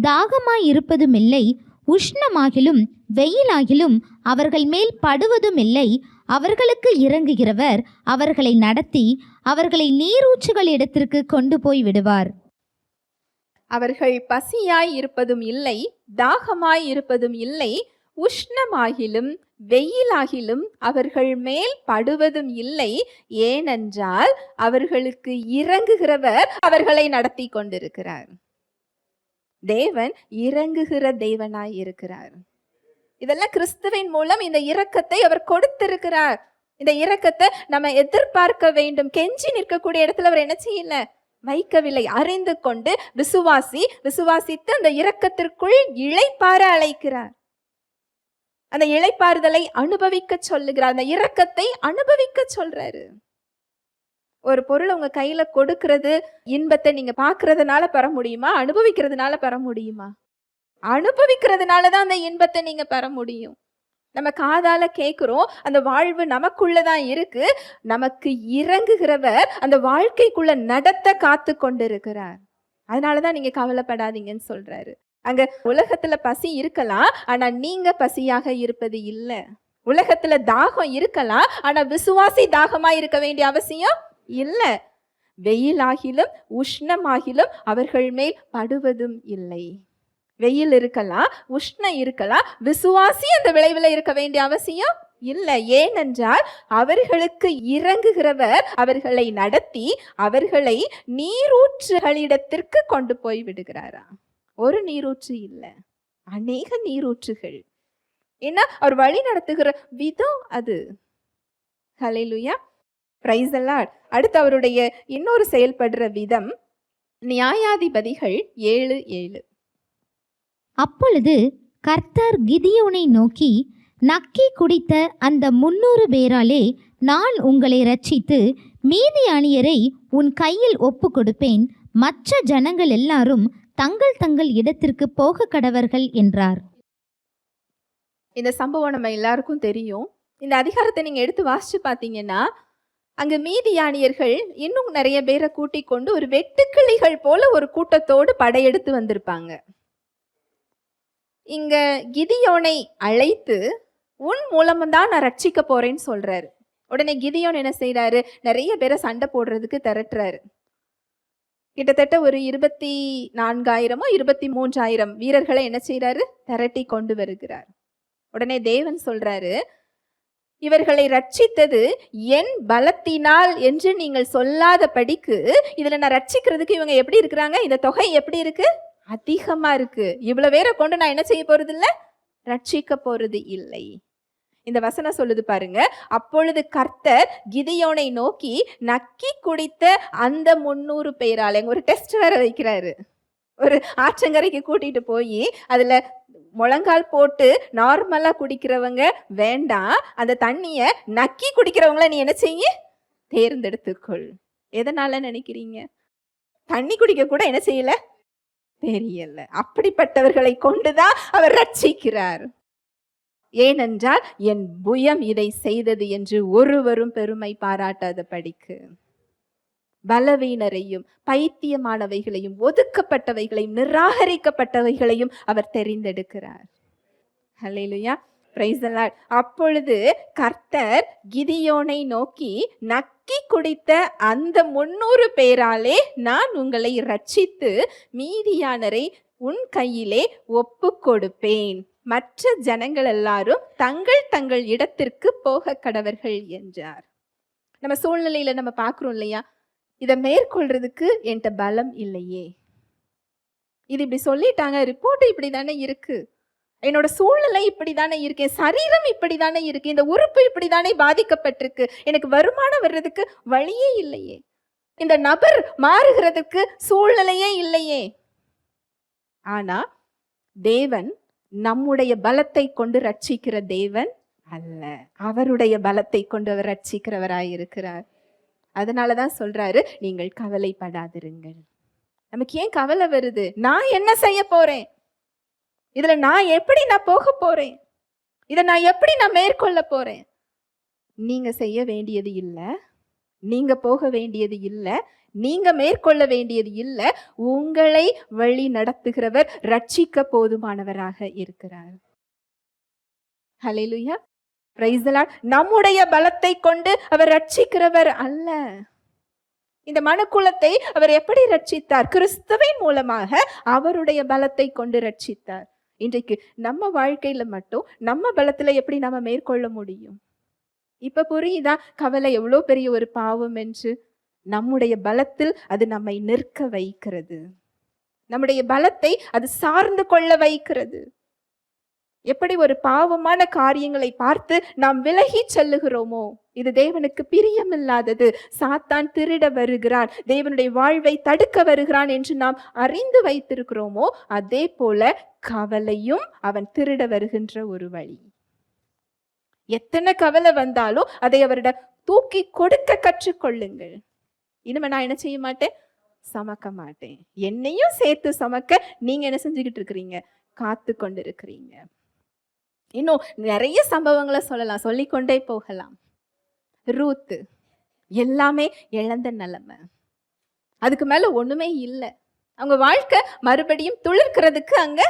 S2: தாகமாய் இருப்பதுமில்லை, உஷ்ணமாகிலும் வெயிலாகிலும் அவர்கள் மேல் படுவதுமில்லை. அவர்களுக்கு இறங்குகிறவர் அவர்களை நடத்தி அவர்களை நீரூற்றுகள் இடத்திற்கு கொண்டு போய் விடுவார்.
S1: அவர்கள் பசியாய் இருப்பதும் இல்லை, தாகமாய் இருப்பதும் இல்லை, உஷ்ணமாகிலும் வெயிலாகிலும் அவர்கள் மேல் படுவதும் இல்லை. ஏனென்றால் அவர்களுக்கு இறங்குகிறவர் அவர்களை நடத்தி கொண்டிருக்கிறார். தேவன் இறங்குகிற தேவனாய் இருக்கிறார். இதெல்லாம் கிறிஸ்துவின் மூலம் இந்த இரக்கத்தை அவர் கொடுத்திருக்கிறார். இந்த இரக்கத்தை நம்ம எதிர்பார்க்க வேண்டும். கெஞ்சி நிற்கக்கூடிய இடத்துல அவர் என்ன செய்யல, வைக்கவில்லை. அறிந்து கொண்டு விசுவாசித்து அந்த இரக்கத்திற்குள் இளைப்பாற அழைக்கிறார். அந்த இளைப்பாறுதலை அனுபவிக்க சொல்லுகிறார். அந்த இரக்கத்தை அனுபவிக்க சொல்றாரு. ஒரு பொருள் உங்க கையில கொடுக்கிறது இன்பத்தை நீங்க பாக்குறதுனால பெற முடியுமா, அனுபவிக்கிறதுனால பெற முடியுமா? அனுபவிக்கிறதுனாலதான் அந்த இன்பத்தை நீங்க பெற முடியும். நம்ம காதால கேட்கிறோம், அந்த வாழ்வு நமக்குள்ளதான் இருக்கு. நமக்கு இறங்குகிறவர் அந்த வாழ்க்கைக்குள்ள நடத்த காத்து கொண்டிருக்கிறார். அதனாலதான் நீங்க கவலைப்படாதீங்கன்னு சொல்றாரு. அங்க உலகத்துல பசி இருக்கலாம், ஆனா நீங்க பசியாக இருப்பது இல்ல. உலகத்துல தாகம் இருக்கலாம், ஆனா விசுவாசி தாகமா இருக்க வேண்டிய அவசியம் இல்ல. வெயிலாகிலும் உஷ்ணமாகிலும் அவர்கள் மேல் படுவதும் இல்லை. வெயில் இருக்கலாம், உஷ்ணம் இருக்கலாம், விசுவாசி அந்த விளைவுல இருக்க வேண்டிய அவசியம் இல்லை. ஏனென்றால் அவர்களுக்கு இறங்குகிறவர் அவர்களை நடத்தி அவர்களை நீரூற்றுகளிடத்திற்கு கொண்டு போய் விடுகிறாரா. ஒரு நீரூற்று இல்லை, அநேக நீரூற்றுகள். ஏன்னா அவர் வழி நடத்துகிற விதம் அது. ஹல்லேலூயா, பிரைஸ் தி லார்ட். அடுத்து அவருடைய இன்னொரு செயல்படுற விதம் நியாயாதிபதிகள் 7:7.
S2: அப்பொழுது கர்த்தர் கிதியோனை நோக்கி, நக்கி குடித்த அந்த 300 பேராலே நான் உங்களை ரட்சித்து மீதியானியரை உன் கையில் ஒப்பு கொடுப்பேன். மற்ற ஜனங்கள் எல்லாரும் தங்கள் தங்கள் இடத்திற்கு போக கடவர்கள் என்றார்.
S1: இந்த சம்பவம் நம்ம எல்லாருக்கும் தெரியும். இந்த அதிகாரத்தை நீங்க எடுத்து வாசிச்சு பார்த்தீங்கன்னா, அங்கு மீதியானியர்கள் இன்னும் நிறைய பேரை கூட்டிக் கொண்டு ஒரு வெட்டுக்கிளிகள் போல ஒரு கூட்டத்தோடு படையெடுத்து வந்திருப்பாங்க. இங்க கிதியோனை அழைத்து உன் மூலம்தான் நான் ரட்சிக்க போறேன்னு சொல்றாரு. உடனே கிதியோன் என்ன செய்யறாரு, நிறைய பேரை சண்டை போடுறதுக்கு திரட்டுறாரு. கிட்டத்தட்ட ஒரு 24,000 23,000 வீரர்களை என்ன செய்யறாரு, திரட்டி கொண்டு வருகிறார். உடனே தேவன் சொல்றாரு, இவர்களை ரட்சித்தது என் பலத்தினால் என்று நீங்கள் சொல்லாதபடிக்கு இதுல நான் ரட்சிக்கிறதுக்கு இவங்க எப்படி இருக்கிறாங்க, இந்த தொகை எப்படி இருக்கு, அதிகமா இருக்கு. இவ்வளவு பேரை கொண்டு நான் என்ன செய்ய போறது இல்ல, ரட்சிக்க போறது இல்லை. இந்த வசனம் சொல்லுது பாருங்க. அப்பொழுது கர்த்தர் கிதியோனை நோக்கி, நக்கி குடித்த அந்த 300 பேரால ஒரு டெஸ்ட் வேற வைக்கிறாரு. ஒரு ஆற்றங்கரைக்கு கூட்டிட்டு போய் அதுல முழங்கால் போட்டு நார்மலா குடிக்கிறவங்க வேண்டாம், அந்த தண்ணிய நக்கி குடிக்கிறவங்கள நீ என்ன செய்ய, தேர்ந்தெடுத்துக்கொள். எதனால நினைக்கிறீங்க? தண்ணி குடிக்க கூட என்ன செய்யல, தெரியல. அப்படிப்பட்டவர்களை கொண்டுதான் அவர் ரட்சிக்கிறார். ஏனென்றால் என் புயம் இதை செய்தது என்று ஒருவரும் பெருமை பாராட்டாத படிக்கு பலவீனரையும் பைத்தியமானவைகளையும் ஒதுக்கப்பட்டவைகளையும் நிராகரிக்கப்பட்டவைகளையும் அவர் தெரிந்தெடுக்கிறார். ஹல்லேலூயா, பிரைஸ் தி லார்ட். அப்பொழுது கர்த்தர் கிதியோனை நோக்கி, நக்கி குடித்த அந்த 300 பேராலே நான் உங்களை ரட்சித்து மீதியானரை உன் கையிலே ஒப்பு கொடுப்பேன். மற்ற ஜனங்கள் எல்லாரும் தங்கள் தங்கள் இடத்திற்கு போக கடவர்கள் என்றார். நம்ம சூழ்நிலையில நம்ம பார்க்கிறோம் இல்லையா, இதை மேற்கொள்றதுக்கு என்கிட்ட பலம் இல்லையே, இது இப்படி சொல்லிட்டாங்க, ரிப்போர்ட் இப்படி தானே இருக்கு, என்னோட சூழ்நிலை இப்படி தானே இருக்கு, என் சரீரம் இப்படி தானே இருக்கு, இந்த உறுப்பு இப்படி தானே பாதிக்கப்பட்டிருக்கு, எனக்கு வருமானம் வர்றதுக்கு வழியே இல்லையே, இந்த நபர் மாறுகிறதுக்கு சூழ்நிலையே இல்லையே. ஆனா தேவன் நம்முடைய பலத்தை கொண்டு ரட்சிக்கிற தேவன் அல்ல, அவருடைய பலத்தை கொண்டு அவர் ரட்சிக்கிறவராய் இருக்கிறார். அதனாலதான் சொல்றாரு, நீங்கள் கவலைப்படாதிருங்கள். நமக்கு ஏன் கவலை வருது? நான் என்ன செய்ய போறேன்? இதுல நான் போக போறேன்? இதை நான் எப்படி மேற்கொள்ள போறேன்? நீங்க செய்ய வேண்டியது இல்ல, நீங்க போக வேண்டியது இல்ல, நீங்க மேற்கொள்ள வேண்டியது இல்ல. உங்களை வழி நடத்துகிறவர் ரட்சிக்க போதுமானவராக இருக்கிறார். ஹல்லேலூயா, பிரைஸ் தி லார்ட். நம்முடைய பலத்தை கொண்டு அவர் ரட்சிக்கிறவர் அல்ல. இந்த மனுக்குலத்தை அவர் எப்படி ரட்சித்தார்? கிறிஸ்துவின் மூலமாக அவருடைய பலத்தை கொண்டு ரட்சித்தார். இன்றைக்கு நம்ம வாழ்க்கையில மட்டும் நம்ம பலத்துல எப்படி நம்ம மேற்கொள்ள முடியும்? இப்ப புரியுதா கவலை எவ்வளவு பெரிய ஒரு பாவம் என்று? நம்முடைய பலத்தில் அது நம்மை நிற்க வைக்கிறது, நம்முடைய பலத்தை அது சார்ந்து கொள்ள வைக்கிறது. எப்படி ஒரு பாவமான காரியங்களை பார்த்து நாம் விலகி செல்லுகிறோமோ, இது தேவனுக்கு பிரியமில்லாதது, சாத்தான் திருட வருகிறான், தேவனுடைய வாழ்வை தடுக்க வருகிறான் என்று நாம் அறிந்து வைத்திருக்கிறோமோ, அதே போல கவலையும் அவன் திருட வருகின்ற ஒரு வழி. எத்தனை கவலை வந்தாலும் அதை அவரிடம் தூக்கி கொடுக்க கற்றுக்கொள்ளுங்கள். இனிமே நான் என்ன செய்ய மாட்டேன்? சமக்க மாட்டேன். என்னையும் சேர்த்து சமக்க நீங்க என்ன செஞ்சுக்கிட்டு இருக்கிறீங்க? காத்து கொண்டு இருக்கிறீங்க. இன்னும் நிறைய சம்பவங்களை சொல்லலாம், சொல்லிக்கொண்டே போகலாம். ரூத்து எல்லாமே இழந்த நிலைமை, அதுக்கு மேல ஒண்ணுமே இல்லை. அவங்க வாழ்க்கை மறுபடியும் துளிர்க்கிறதுக்கு அங்க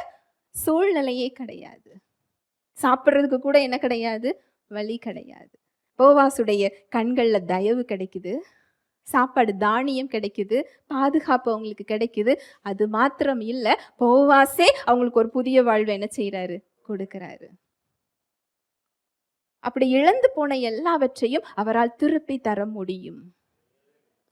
S1: சூழ்நிலையே கிடையாது. சாப்பிட்றதுக்கு கூட என்ன கிடையாது? வழி கிடையாது. போவாசுடைய கண்கள்ல தயவு கிடைக்குது, சாப்பாடு தானியம் கிடைக்குது, பாதுகாப்பு அவங்களுக்கு கிடைக்குது. அது மாத்திரம் இல்ல, போவாசே அவங்களுக்கு ஒரு புதிய வாழ்வை என்ன செய்யறாரு? கொடுக்கிறாரு. அப்படி இழந்து போன எல்லாவற்றையும் அவரால் திருப்பி தர முடியும்.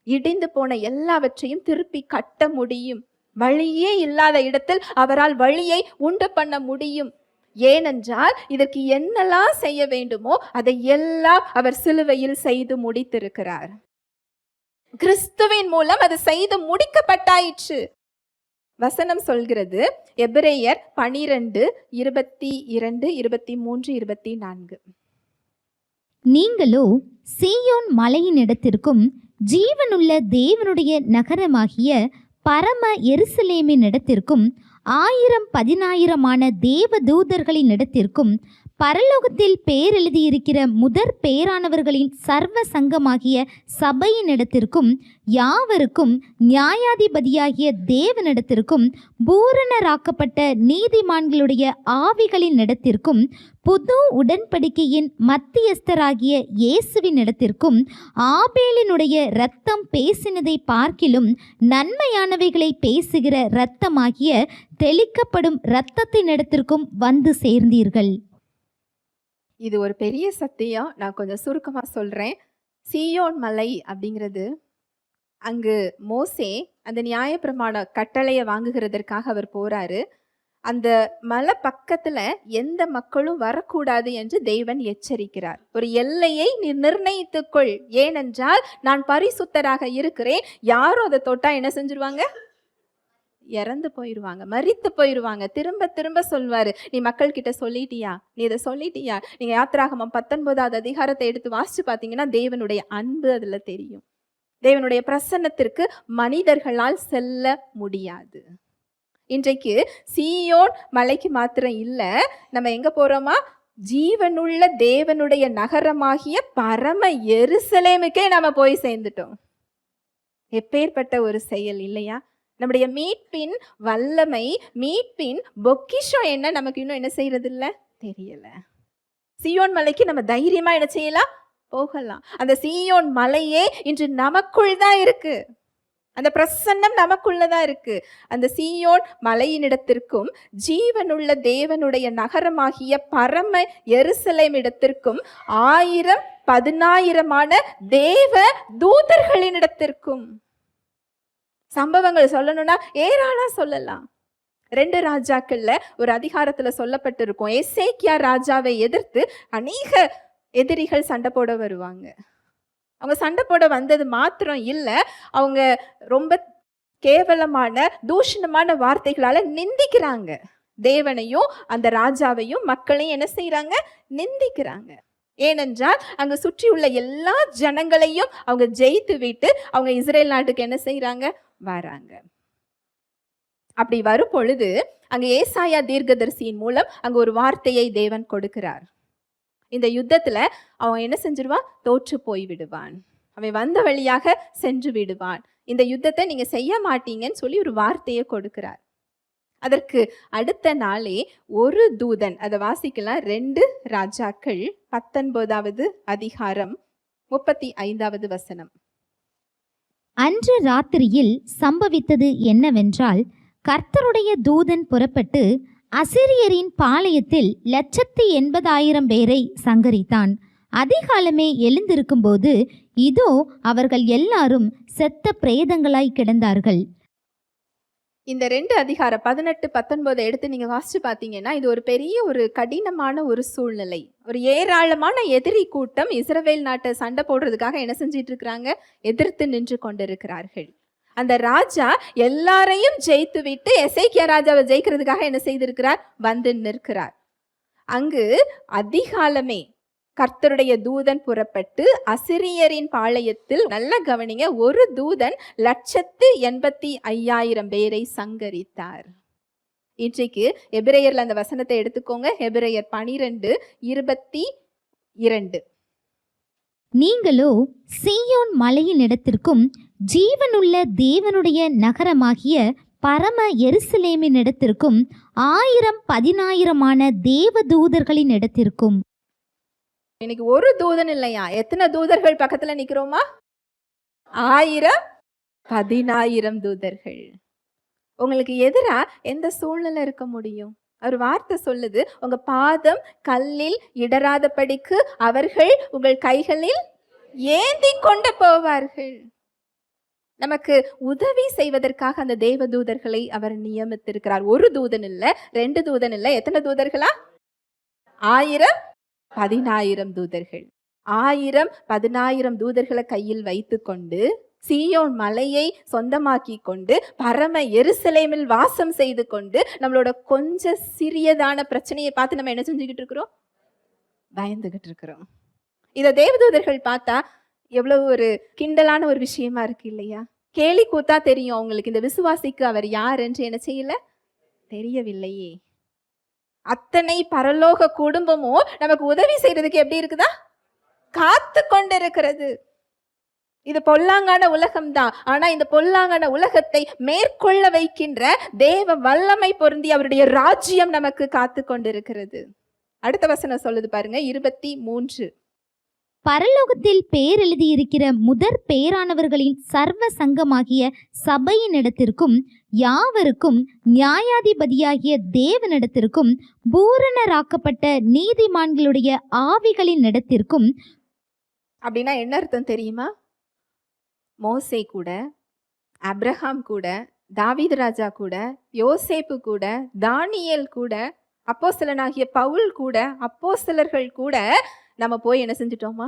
S1: இடிந்து போன எல்லாவற்றையும் திருப்பி கட்ட முடியும். வழியே இல்லாத இடத்தில் அவரால் வழியை உண்டு பண்ண முடியும். ஏனென்றால் இதற்கு என்னெல்லாம் செய்ய வேண்டுமோ அதை எல்லாம் அவர் சிலுவையில் செய்து முடித்திருக்கிறார். கிறிஸ்துவின் மூலம் அது செய்து முடிக்கப்பட்டாயிற்று. வசனம் சொல்கிறது, எபிரேயர் 12:22-23-24.
S2: நீங்களோ சீயோன் மலையினிடத்திற்கும் ஜீவனுள்ள தேவனுடைய நகரமாகிய பரம எருசலேமினிடத்திற்கும் 1000-10,000 தேவ தூதர்களினிடத்திற்கும் பரலோகத்தில் பேரெழுதியிருக்கிற முதற் பேரானவர்களின் சர்வ சங்கமாகிய சபையினிடத்திற்கும் யாவருக்கும் நியாயாதிபதியாகிய தேவனிடத்திற்கும் பூரணராக்கப்பட்ட நீதிமான்களுடைய ஆவிகளினிடத்திற்கும் புது உடன்படிக்கையின் மத்தியஸ்தராகிய இயேசுவினிடத்திற்கும் ஆபேலினுடைய இரத்தம் பேசினதை பார்க்கிலும் நன்மையானவைகளை பேசுகிற இரத்தமாகிய தெளிக்கப்படும் இரத்தத்தினிடத்திற்கும் வந்து சேர்ந்தீர்கள்.
S1: இது ஒரு பெரிய சத்தியம். நான் கொஞ்சம் சுருக்கமா சொல்றேன். சீயோன் மலை அப்படிங்கிறது, அங்கு மோசே அந்த நியாயப்பிரமாண கட்டளையை வாங்குகிறதற்காக அவர் போறாரு. அந்த மலை பக்கத்துல எந்த மக்களும் வரக்கூடாது என்று தேவன் எச்சரிக்கிறார். ஒரு எல்லையை நிர்ணயித்துக்கொள், ஏனென்றால் நான் பரிசுத்தராக இருக்கிறேன். யாரும் அதை தொட்டா என்ன செஞ்சிருவாங்க? இறந்து போயிடுவாங்க, மரித்து போயிடுவாங்க. திரும்ப திரும்ப சொல்வாரு, நீ மக்கள் கிட்ட சொல்லிட்டியா? நீ இதை சொல்லிட்டியா? நீங்க யாத்திராகமம் 19வது அதிகாரத்தை எடுத்து வாசிச்சு பார்த்தீங்கன்னா தேவனுடைய அன்பு அதுல தெரியும். தேவனுடைய பிரசன்னத்திற்கு மனிதர்களால் செல்ல முடியாது. இன்றைக்கு சீயோன் மலைக்கு மாத்திரம் இல்ல, நம்ம எங்க போறோமா? ஜீவனுள்ள தேவனுடைய நகரமாகிய பரம எருசலேமுக்கே நாம போய் சேர்ந்துட்டோம். எப்பேற்பட்ட ஒரு செயல் இல்லையா? நம்முடைய மீட்பின் வல்லமை, மீட்பின் பொக்கிஷம் என்ன நமக்கு இன்னும் என்ன செய்யறது இல்ல, தெரியல. சீயோன் மலைக்கு நம்ம தைரியமா என்ன செய்யலாம்? போகலாம். அந்த சீயோன் மலையே இன்று நமக்குள் தான் இருக்கு. அந்த பிரசன்னம் நமக்குள்ளதான் இருக்கு. அந்த சீயோன் மலையினிடத்திற்கும் ஜீவனுள்ள தேவனுடைய நகரமாகிய பரம எருசலேம் இடத்திற்கும் 1000-10,000 தேவ தூதர்களினிடத்திற்கும். சம்பவங்கள் சொல்லணும்னா ஏராளம் சொல்லலாம். 2 ராஜாக்கள்ல ஒரு அதிகாரத்துல சொல்லப்பட்டிருக்கும், எசேக்கியா ராஜாவை எதிர்த்து அநேக எதிரிகள் சண்டை போட வருவாங்க. அவங்க சண்டை போட வந்தது மாத்திரம் இல்ல, அவங்க ரொம்ப கேவலமான தூஷணமான வார்த்தைகளால நிந்திக்கிறாங்க. தேவனையும் அந்த ராஜாவையும் மக்களையும் என்ன செய்யறாங்க? நிந்திக்கிறாங்க. ஏனென்றால் அங்க சுற்றி உள்ள எல்லா ஜனங்களையும் அவங்க ஜெயித்து விட்டு அவங்க இஸ்ரேல் நாட்டுக்கு என்ன செய்யறாங்க? வராங்க. அப்படி வரும் பொழுது அங்க ஏசாயா தீர்க்கதரிசியின் மூலம் அங்க ஒரு வார்த்தையை தேவன் கொடுக்கிறார். இந்த யுத்தத்துல அவன் என்ன செஞ்சிருவான்? தோற்று போய் விடுவான். அவன் வந்த வழியாக சென்று விடுவான். இந்த யுத்தத்தை நீங்க செய்ய மாட்டீங்கன்னு சொல்லி ஒரு வார்த்தையை கொடுக்கிறார். அதற்கு அடுத்த நாளே ஒரு தூதன், அதை வாசிக்கலாம், 2 ராஜாக்கள் 19வது அதிகாரம் 35வது வசனம்.
S2: அன்று ராத்திரியில் சம்பவித்தது என்னவென்றால், கர்த்தருடைய தூதன் புறப்பட்டு அசிரியரின் பாளையத்தில் 180,000 பேரை சங்கரித்தான். அதிகாலமே எழுந்திருக்கும்போது இதோ அவர்கள் எல்லாரும் செத்த பிரேதங்களாய் கிடந்தார்கள்.
S1: இந்த 2 அதிகாரம் 18, 19 எடுத்து நீங்க வாசிச்சு பார்த்தீங்கன்னா, இது ஒரு பெரிய ஒரு கடினமான ஒரு சூழ்நிலை. ஒரு ஏராளமான எதிரி கூட்டம் இஸ்ரவேல் நாட்டை சண்டை போடுறதுக்காக என்ன செஞ்சிட்டு இருக்கிறாங்க? எதிர்த்து நின்று கொண்டிருக்கிறார்கள். அந்த ராஜா எல்லாரையும் ஜெயித்து விட்டு எசேக்கியா ராஜாவை ஜெயிக்கிறதுக்காக என்ன செய்திருக்கிறார்? வந்து நிற்கிறார். அங்கு அதிகாலமே கர்த்தருடைய தூதன் புறப்பட்டு அசிரியரின் பாளையத்தில், நல்ல கவனிங்க, ஒரு தூதன் 185,000 பேரை சங்கரித்தார். இன்றைக்கு எபிரேயர்ல அந்த வசனத்தை எடுத்துக்கோங்க. எபிரேயர் 12:22.
S2: நீங்களோ சீயோன் மலையின் இடத்திற்கும் ஜீவனுள்ள தேவனுடைய நகரமாகிய பரம எருசலேமின் இடத்திற்கும் 1000-10,000 தேவதூதர்களின் இடத்திற்கும்.
S1: இன்னைக்கு ஒரு தூதன் இல்லையா, எத்தனை தூதர்கள் பக்கத்துல நிக்கிறோமா? 1000-10,000 தூதர்கள். உங்களுக்கு எதிரா எந்த சூழ்நிலை இருக்க முடியும்? ஒரு வார்த்தை சொல்லுது, உங்க பாதம் கல்லில் இடராதபடிக்கு அவர்கள் உங்கள் கைகளில் ஏந்தி கொண்டு போவார்கள். நமக்கு உதவி செய்வதற்காக அந்த தேவதூதர்களை அவர் நியமித்திருக்கிறார். ஒரு தூதன் இல்ல, 2 தூதன் இல்ல, எத்தனை தூதர்களா? 1000-10,000 தூதர்கள். 1000-10,000 தூதர்களை கையில் வைத்து கொண்டு சீயோன் மலையை சொந்தமாக்கி கொண்டு பரம எருசலேமில் வாசம் செய்து கொண்டு நம்மளோட கொஞ்சம் சிறியதான பிரச்சனையை பார்த்து நம்ம என்ன செஞ்சுக்கிட்டு இருக்கிறோம்? பயந்துகிட்டு இருக்கிறோம். இதை தேவதூதர்கள் பார்த்தா எவ்வளவு ஒரு கிண்டலான ஒரு விஷயமா இருக்கு இல்லையா? கேலி கூத்தா தெரியும் அவங்களுக்கு. இந்த விசுவாசிக்கு அவர் யார் என்று என்ன செய்யல, தெரியவில்லையே. அத்தனை பரலோக குடும்பமும் நமக்கு உதவி செய்யறதுக்கு எப்படி இருக்குதா? காத்து கொண்டிருக்கிறது. இது பொல்லாங்கான உலகம்தான். ஆனா இந்த பொல்லாங்கான உலகத்தை மேற்கொள்ள வைக்கின்ற தேவ வல்லமை பொருந்தி அவருடைய ராஜ்யம் நமக்கு காத்து கொண்டிருக்கிறது. அடுத்த வசனம் சொல்லுது பாருங்க, 23.
S2: பரலோகத்தில் பேர் எழுதியிருக்கிற முதற் பேரானவர்களின் சர்வ சங்கமாகிய சபையினிடத்திற்கும் யாவருக்கும் நியாயாதிபதியாகிய தேவனிடத்திற்கும் பூரணராக்கப்பட்ட நீதிமான்களுடைய ஆவிகளின் இடத்திற்கும்.
S1: அப்படின்னா என்ன அர்த்தம் தெரியுமா? மோசே கூட, அப்ரஹாம் கூட, தாவீது ராஜா கூட, யோசேப்பு கூட, தானியேல் கூட, அப்போஸ்தலனாகிய பவுல் கூட, அப்போஸ்தலர்கள் கூட நம்ம போய் என்ன செஞ்சிட்டோமா?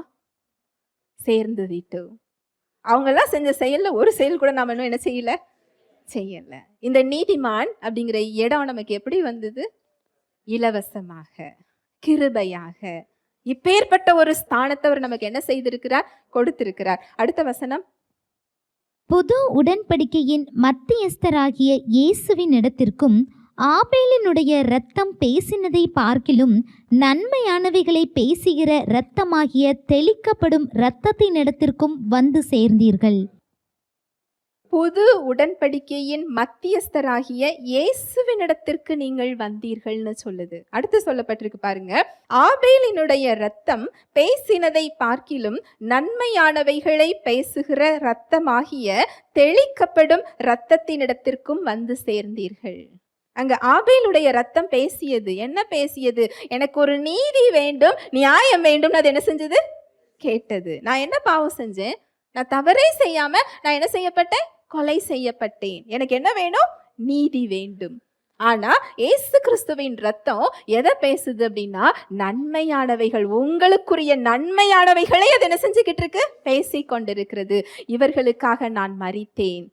S1: சேர்ந்து விட்டோம். அவங்கெல்லாம் செஞ்ச செயல்ல ஒரு செயல் கூட நாம இன்னும் என்ன செய்யல. இந்த நீதிமான் அப்படிங்கிற இடம் நமக்கு எப்படி வந்தது? இலவசமாக, கிருபையாக. இப்பேற்பட்ட ஒரு ஸ்தானத்தை அவர் நமக்கு என்ன செய்திருக்கிறார்? கொடுத்திருக்கிறார். அடுத்த வசனம்,
S2: புது உடன்படிக்கையின் மத்தியஸ்தராகிய இயேசுவின் இடத்திற்கும் ஆபேலினுடைய இரத்தம் பேசினதை பார்க்கிலும் நன்மையானவைகளை பேசுகிற இரத்தமாகிய தெளிக்கப்படும் இரத்தத்தின் இடத்திற்கும் வந்து சேர்ந்தீர்கள்.
S1: புது உடன்படிக்கையின் மத்தியஸ்தராகிய இயேசுவினிடத்திற்கு நீங்கள் வந்தீர்கள்னு சொல்லுது. அடுத்து சொல்லப்பட்டிருக்கு பாருங்க, ஆபேலினுடைய இரத்தம் பேசினதை பார்க்கிலும் நன்மையானவைகளை பேசுகிற இரத்தமாகிய தெளிக்கப்படும் இரத்தத்தினிடத்திற்கும் வந்து சேர்ந்தீர்கள். அங்க ஆபேலுடைய ரத்தம் பேசியது. என்ன பேசியது? எனக்கு ஒரு நீதி வேண்டும், நியாயம் வேண்டும். அது என்ன செஞ்சது? கேட்டது. நான் என்ன பாவம் செஞ்சேன்? நான் தவறே செய்யாம நான் என்ன செய்யப்பட்டேன்? கொலை செய்யப்பட்டேன். எனக்கு என்ன வேணும்? நீதி வேண்டும். ஆனா இயேசு கிறிஸ்துவின் ரத்தம் எதை பேசுது அப்படின்னா, நன்மையானவைகள், உங்களுக்குரிய நன்மையானவைகளை அது என்ன செஞ்சுக்கிட்டு இருக்கு? பேசி கொண்டிருக்கிறது. இவர்களுக்காக நான் மரித்தேன்,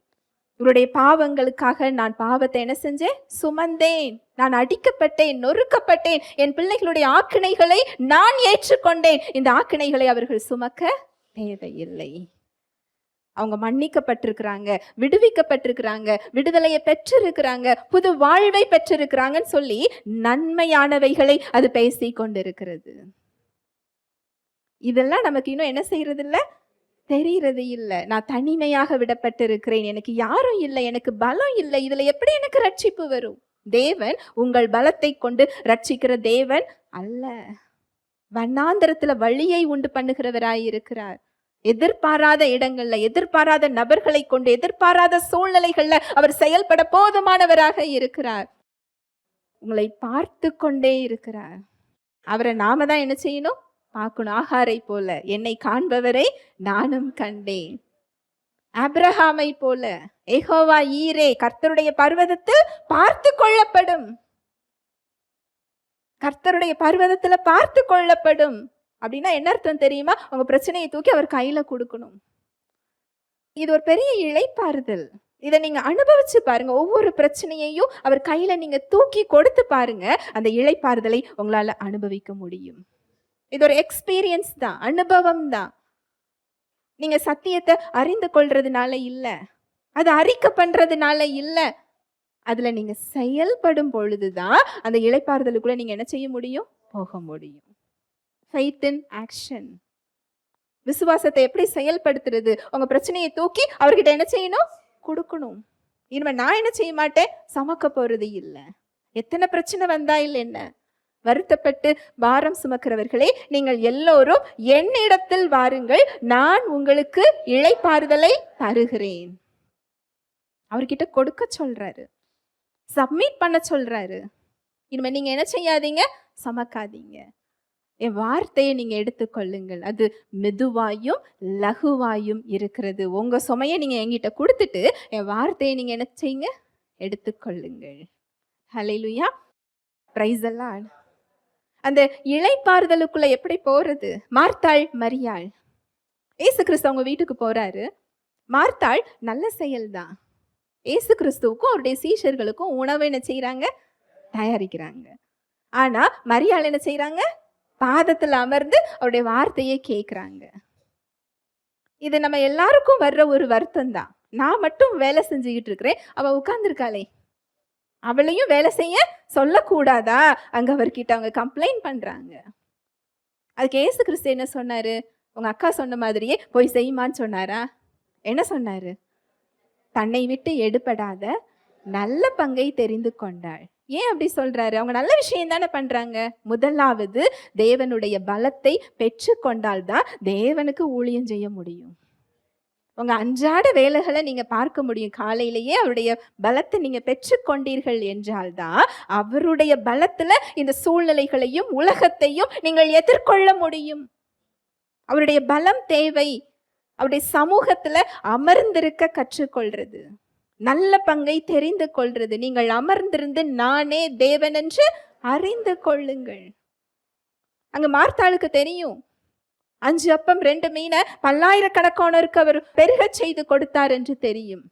S1: இவருடைய பாவங்களுக்காக நான் பாவத்தை என்ன செஞ்சேன்? சுமந்தேன். நான் அடிக்கப்பட்டேன், நொறுக்கப்பட்டேன். என் பிள்ளைகளுடைய ஆக்கினைகளை நான் ஏற்றுக்கொண்டேன். இந்த ஆக்கினைகளை அவர்கள் சுமக்க தேவையில்லை. அவங்க மன்னிக்கப்பட்டிருக்கிறாங்க, விடுவிக்கப்பட்டிருக்கிறாங்க, விடுதலையை பெற்றிருக்கிறாங்க, புது வாழ்வை பெற்றிருக்கிறாங்கன்னு சொல்லி நன்மையானவைகளை அது பேசி கொண்டிருக்கிறது. இதெல்லாம் நமக்கு இன்னும் என்ன செய்யறது இல்ல, தெரியறது இல்ல. நான் தனிமையாக விடப்பட்டிருக்கிறேன், எனக்கு யாரும் இல்லை, எனக்கு பலம் இல்லை, இதுல எப்படி எனக்கு ரட்சிப்பு வரும்? தேவன் உங்கள் பலத்தை கொண்டு ரட்சிக்கிற தேவன் அல்ல. வண்ணாந்தரத்துல வழியை உண்டு பண்ணுகிறவராய் இருக்கிறார். எதிர்பாராத இடங்கள்ல, எதிர்பாராத நபர்களை கொண்டு, எதிர்பாராத சூழ்நிலைகள்ல அவர் செயல்பட போதுமானவராக இருக்கிறார். உங்களை பார்த்து கொண்டே இருக்கிறார். அவரை நாம தான் என்ன செய்யணும், பார்க்கணும். ஆகாரை போல என்னை காண்பவரை நானும் கண்டேன். ஆபிரகாமை போல யெகோவா ஈரே, கர்த்தருடைய பர்வதத்தில் பார்த்து கொள்ளப்படும், கர்த்தருடைய பர்வதத்துல பார்த்து கொள்ளப்படும். அப்படின்னா என்ன அர்த்தம் தெரியுமா? உங்க பிரச்சனையை தூக்கி அவர் கையில கொடுக்கணும். இது ஒரு பெரிய இளைப்பாறுதல். இதை நீங்க அனுபவிச்சு பாருங்க. ஒவ்வொரு பிரச்சனையையும் அவர் கையில நீங்க தூக்கி கொடுத்து பாருங்க, அந்த இளைப்பாறுதலை உங்களால அனுபவிக்க முடியும். இது ஒரு எக்ஸ்பீரியன்ஸ் தான், அனுபவம் தான். நீங்க சத்தியத்தை அறிந்து கொள்றதுனால இல்ல, அது அறிக்கை பண்றதுனால இல்ல, அதுல நீங்க செயல்படும் பொழுதுதான் அந்த இளைப்பாறுதலுக்குள்ள நீங்க என்ன செய்ய முடியும், போக முடியும். Faith in action. விசுவாசத்தை எப்படி செயல்படுத்துறது? உங்க பிரச்சனையை தூக்கி அவர்கிட்ட என்ன செய்யணும், கொடுக்கணும். இனிமே நான் என்ன செய்ய மாட்டேன், சமக்க போறது இல்லை. எத்தனை பிரச்சனை வந்தா இல்லை என்ன, வருத்தப்பட்டு பாரம் சுமக்கிறவர்களே, நீங்கள் எல்லோரும் என்னிடத்தில் வாருங்கள், நான் உங்களுக்கு இளைப்பாறுதலை தருகிறேன். அவர்கிட்ட கொடுக்க சொல்றாரு, சப்மிட் பண்ண சொல்றாரு. இனிமே நீங்க என்ன செய்யாதீங்க, சமக்காதீங்க. என் வார்த்தையை நீங்க எடுத்துக்கொள்ளுங்கள், அது மெதுவாயும் லகுவாயும் இருக்கிறது. உங்க சுமையை நீங்க என்கிட்ட கொடுத்துட்டு என் வார்த்தையை நீங்க என்ன செய்யுங்க, எடுத்துக்கொள்ளுங்கள். ஹல்லேலூயா, பிரைஸ் தி லார்ட். அந்த இளைப்பாறுதலுக்குள்ள எப்படி போறது? மார்த்தாள் மரியாள். ஏசு கிறிஸ்து அவங்க வீட்டுக்கு போறாரு. மார்த்தாள் நல்ல செயல்தான். ஏசு கிறிஸ்துவுக்கும் அவருடைய சீஷர்களுக்கும் உணவு என்ன செய்யறாங்க, தயாரிக்கிறாங்க. ஆனா மரியாள் என்ன செய்யறாங்க, பாதத்துல அமர்ந்து அவருடைய வார்த்தையை கேட்கிறாங்க. இது நம்ம எல்லாருக்கும் வர்ற ஒரு வருத்தம் தான். நான் மட்டும் வேலை செஞ்சுக்கிட்டு இருக்கிறேன், அவ உட்கார்ந்துருக்காளே, அவளையும் வேலை செய்ய சொல்லக்கூடாதா? அங்க அவர்கிட்ட அவங்க கம்ப்ளைண்ட் பண்றாங்க. அதுக்கு ஏசு கிறிஸ்து என்ன சொன்னாரு? உங்க அக்கா சொன்ன மாதிரியே போய் செய்யுமான்னு சொன்னாரா? என்ன சொன்னாரு? தன்னை விட்டு எடுபடாத நல்ல பங்கை தெரிந்து கொண்டாள். ஏன் அப்படி சொல்றாரு? அவங்க நல்ல விஷயம் தானே பண்றாங்க. முதலாவது தேவனுடைய பலத்தை பெற்று கொண்டால்தான் தேவனுக்கு ஊழியம் செய்ய முடியும். உங்க அன்றாட வேலைகளை நீங்க பார்க்க முடியும். காலையிலேயே அவருடைய பலத்தை நீங்க பெற்றுக்கொண்டீர்கள் என்றால்தான் அவருடைய பலத்துல இந்த சூழ்நிலைகளையும் உலகத்தையும் நீங்கள் எதிர்கொள்ள முடியும். அவருடைய பலம் தேவை. அவருடைய சமூகத்துல அமர்ந்திருக்க கற்றுக்கொள்றது, நல்ல பங்கை தெரிந்து கொள்றது. நீங்கள் அமர்ந்திருந்து நானே தேவன் என்று அறிந்து கொள்ளுங்கள். அங்க மார்த்தாளுக்கு தெரியும், 5 அப்பம் 2 மீனை பல்லாயிரக்கணக்கானோருக்கு அவர் பெருக செய்து கொடுத்தார் என்று தெரியும்.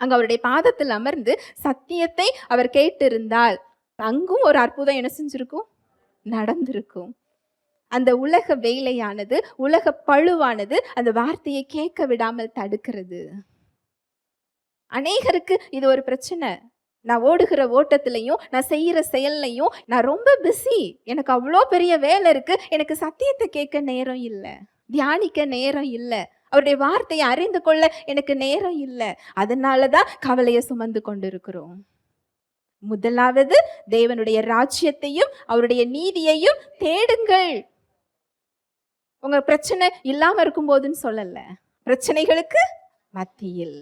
S1: அங்க அவருடைய பாதத்தில் அமர்ந்து சத்தியத்தை அவர் கேட்டிருந்தால் அங்கும் ஒரு அற்புதம் என்ன செஞ்சிருக்கும், நடந்திருக்கும். அந்த உலக வேலையானது, உலக பழுவானது அந்த வார்த்தையை கேட்க விடாமல் தடுக்கிறது. அநேகருக்கு இது ஒரு பிரச்சனை. நான் ஓடுகிற ஓட்டத்திலையும் நான் செய்யற செயல்லையும் நான் ரொம்ப பிஸி, எனக்கு அவ்வளோ பெரிய வேலை இருக்கு, எனக்கு சத்தியத்தை கேட்க நேரம் இல்லை, தியானிக்க நேரம் இல்லை, அவருடைய வார்த்தையை அறிந்து கொள்ள எனக்கு நேரம் இல்லை. அதனாலதான் கவலையை சுமந்து கொண்டிருக்கிறோம். முதலாவது தேவனுடைய ராஜ்யத்தையும் அவருடைய நீதியையும் தேடுங்கள். உங்க பிரச்சனை இல்லாம இருக்கும் போதுன்னு சொல்லல, பிரச்சனைகளுக்கு மத்தியில்.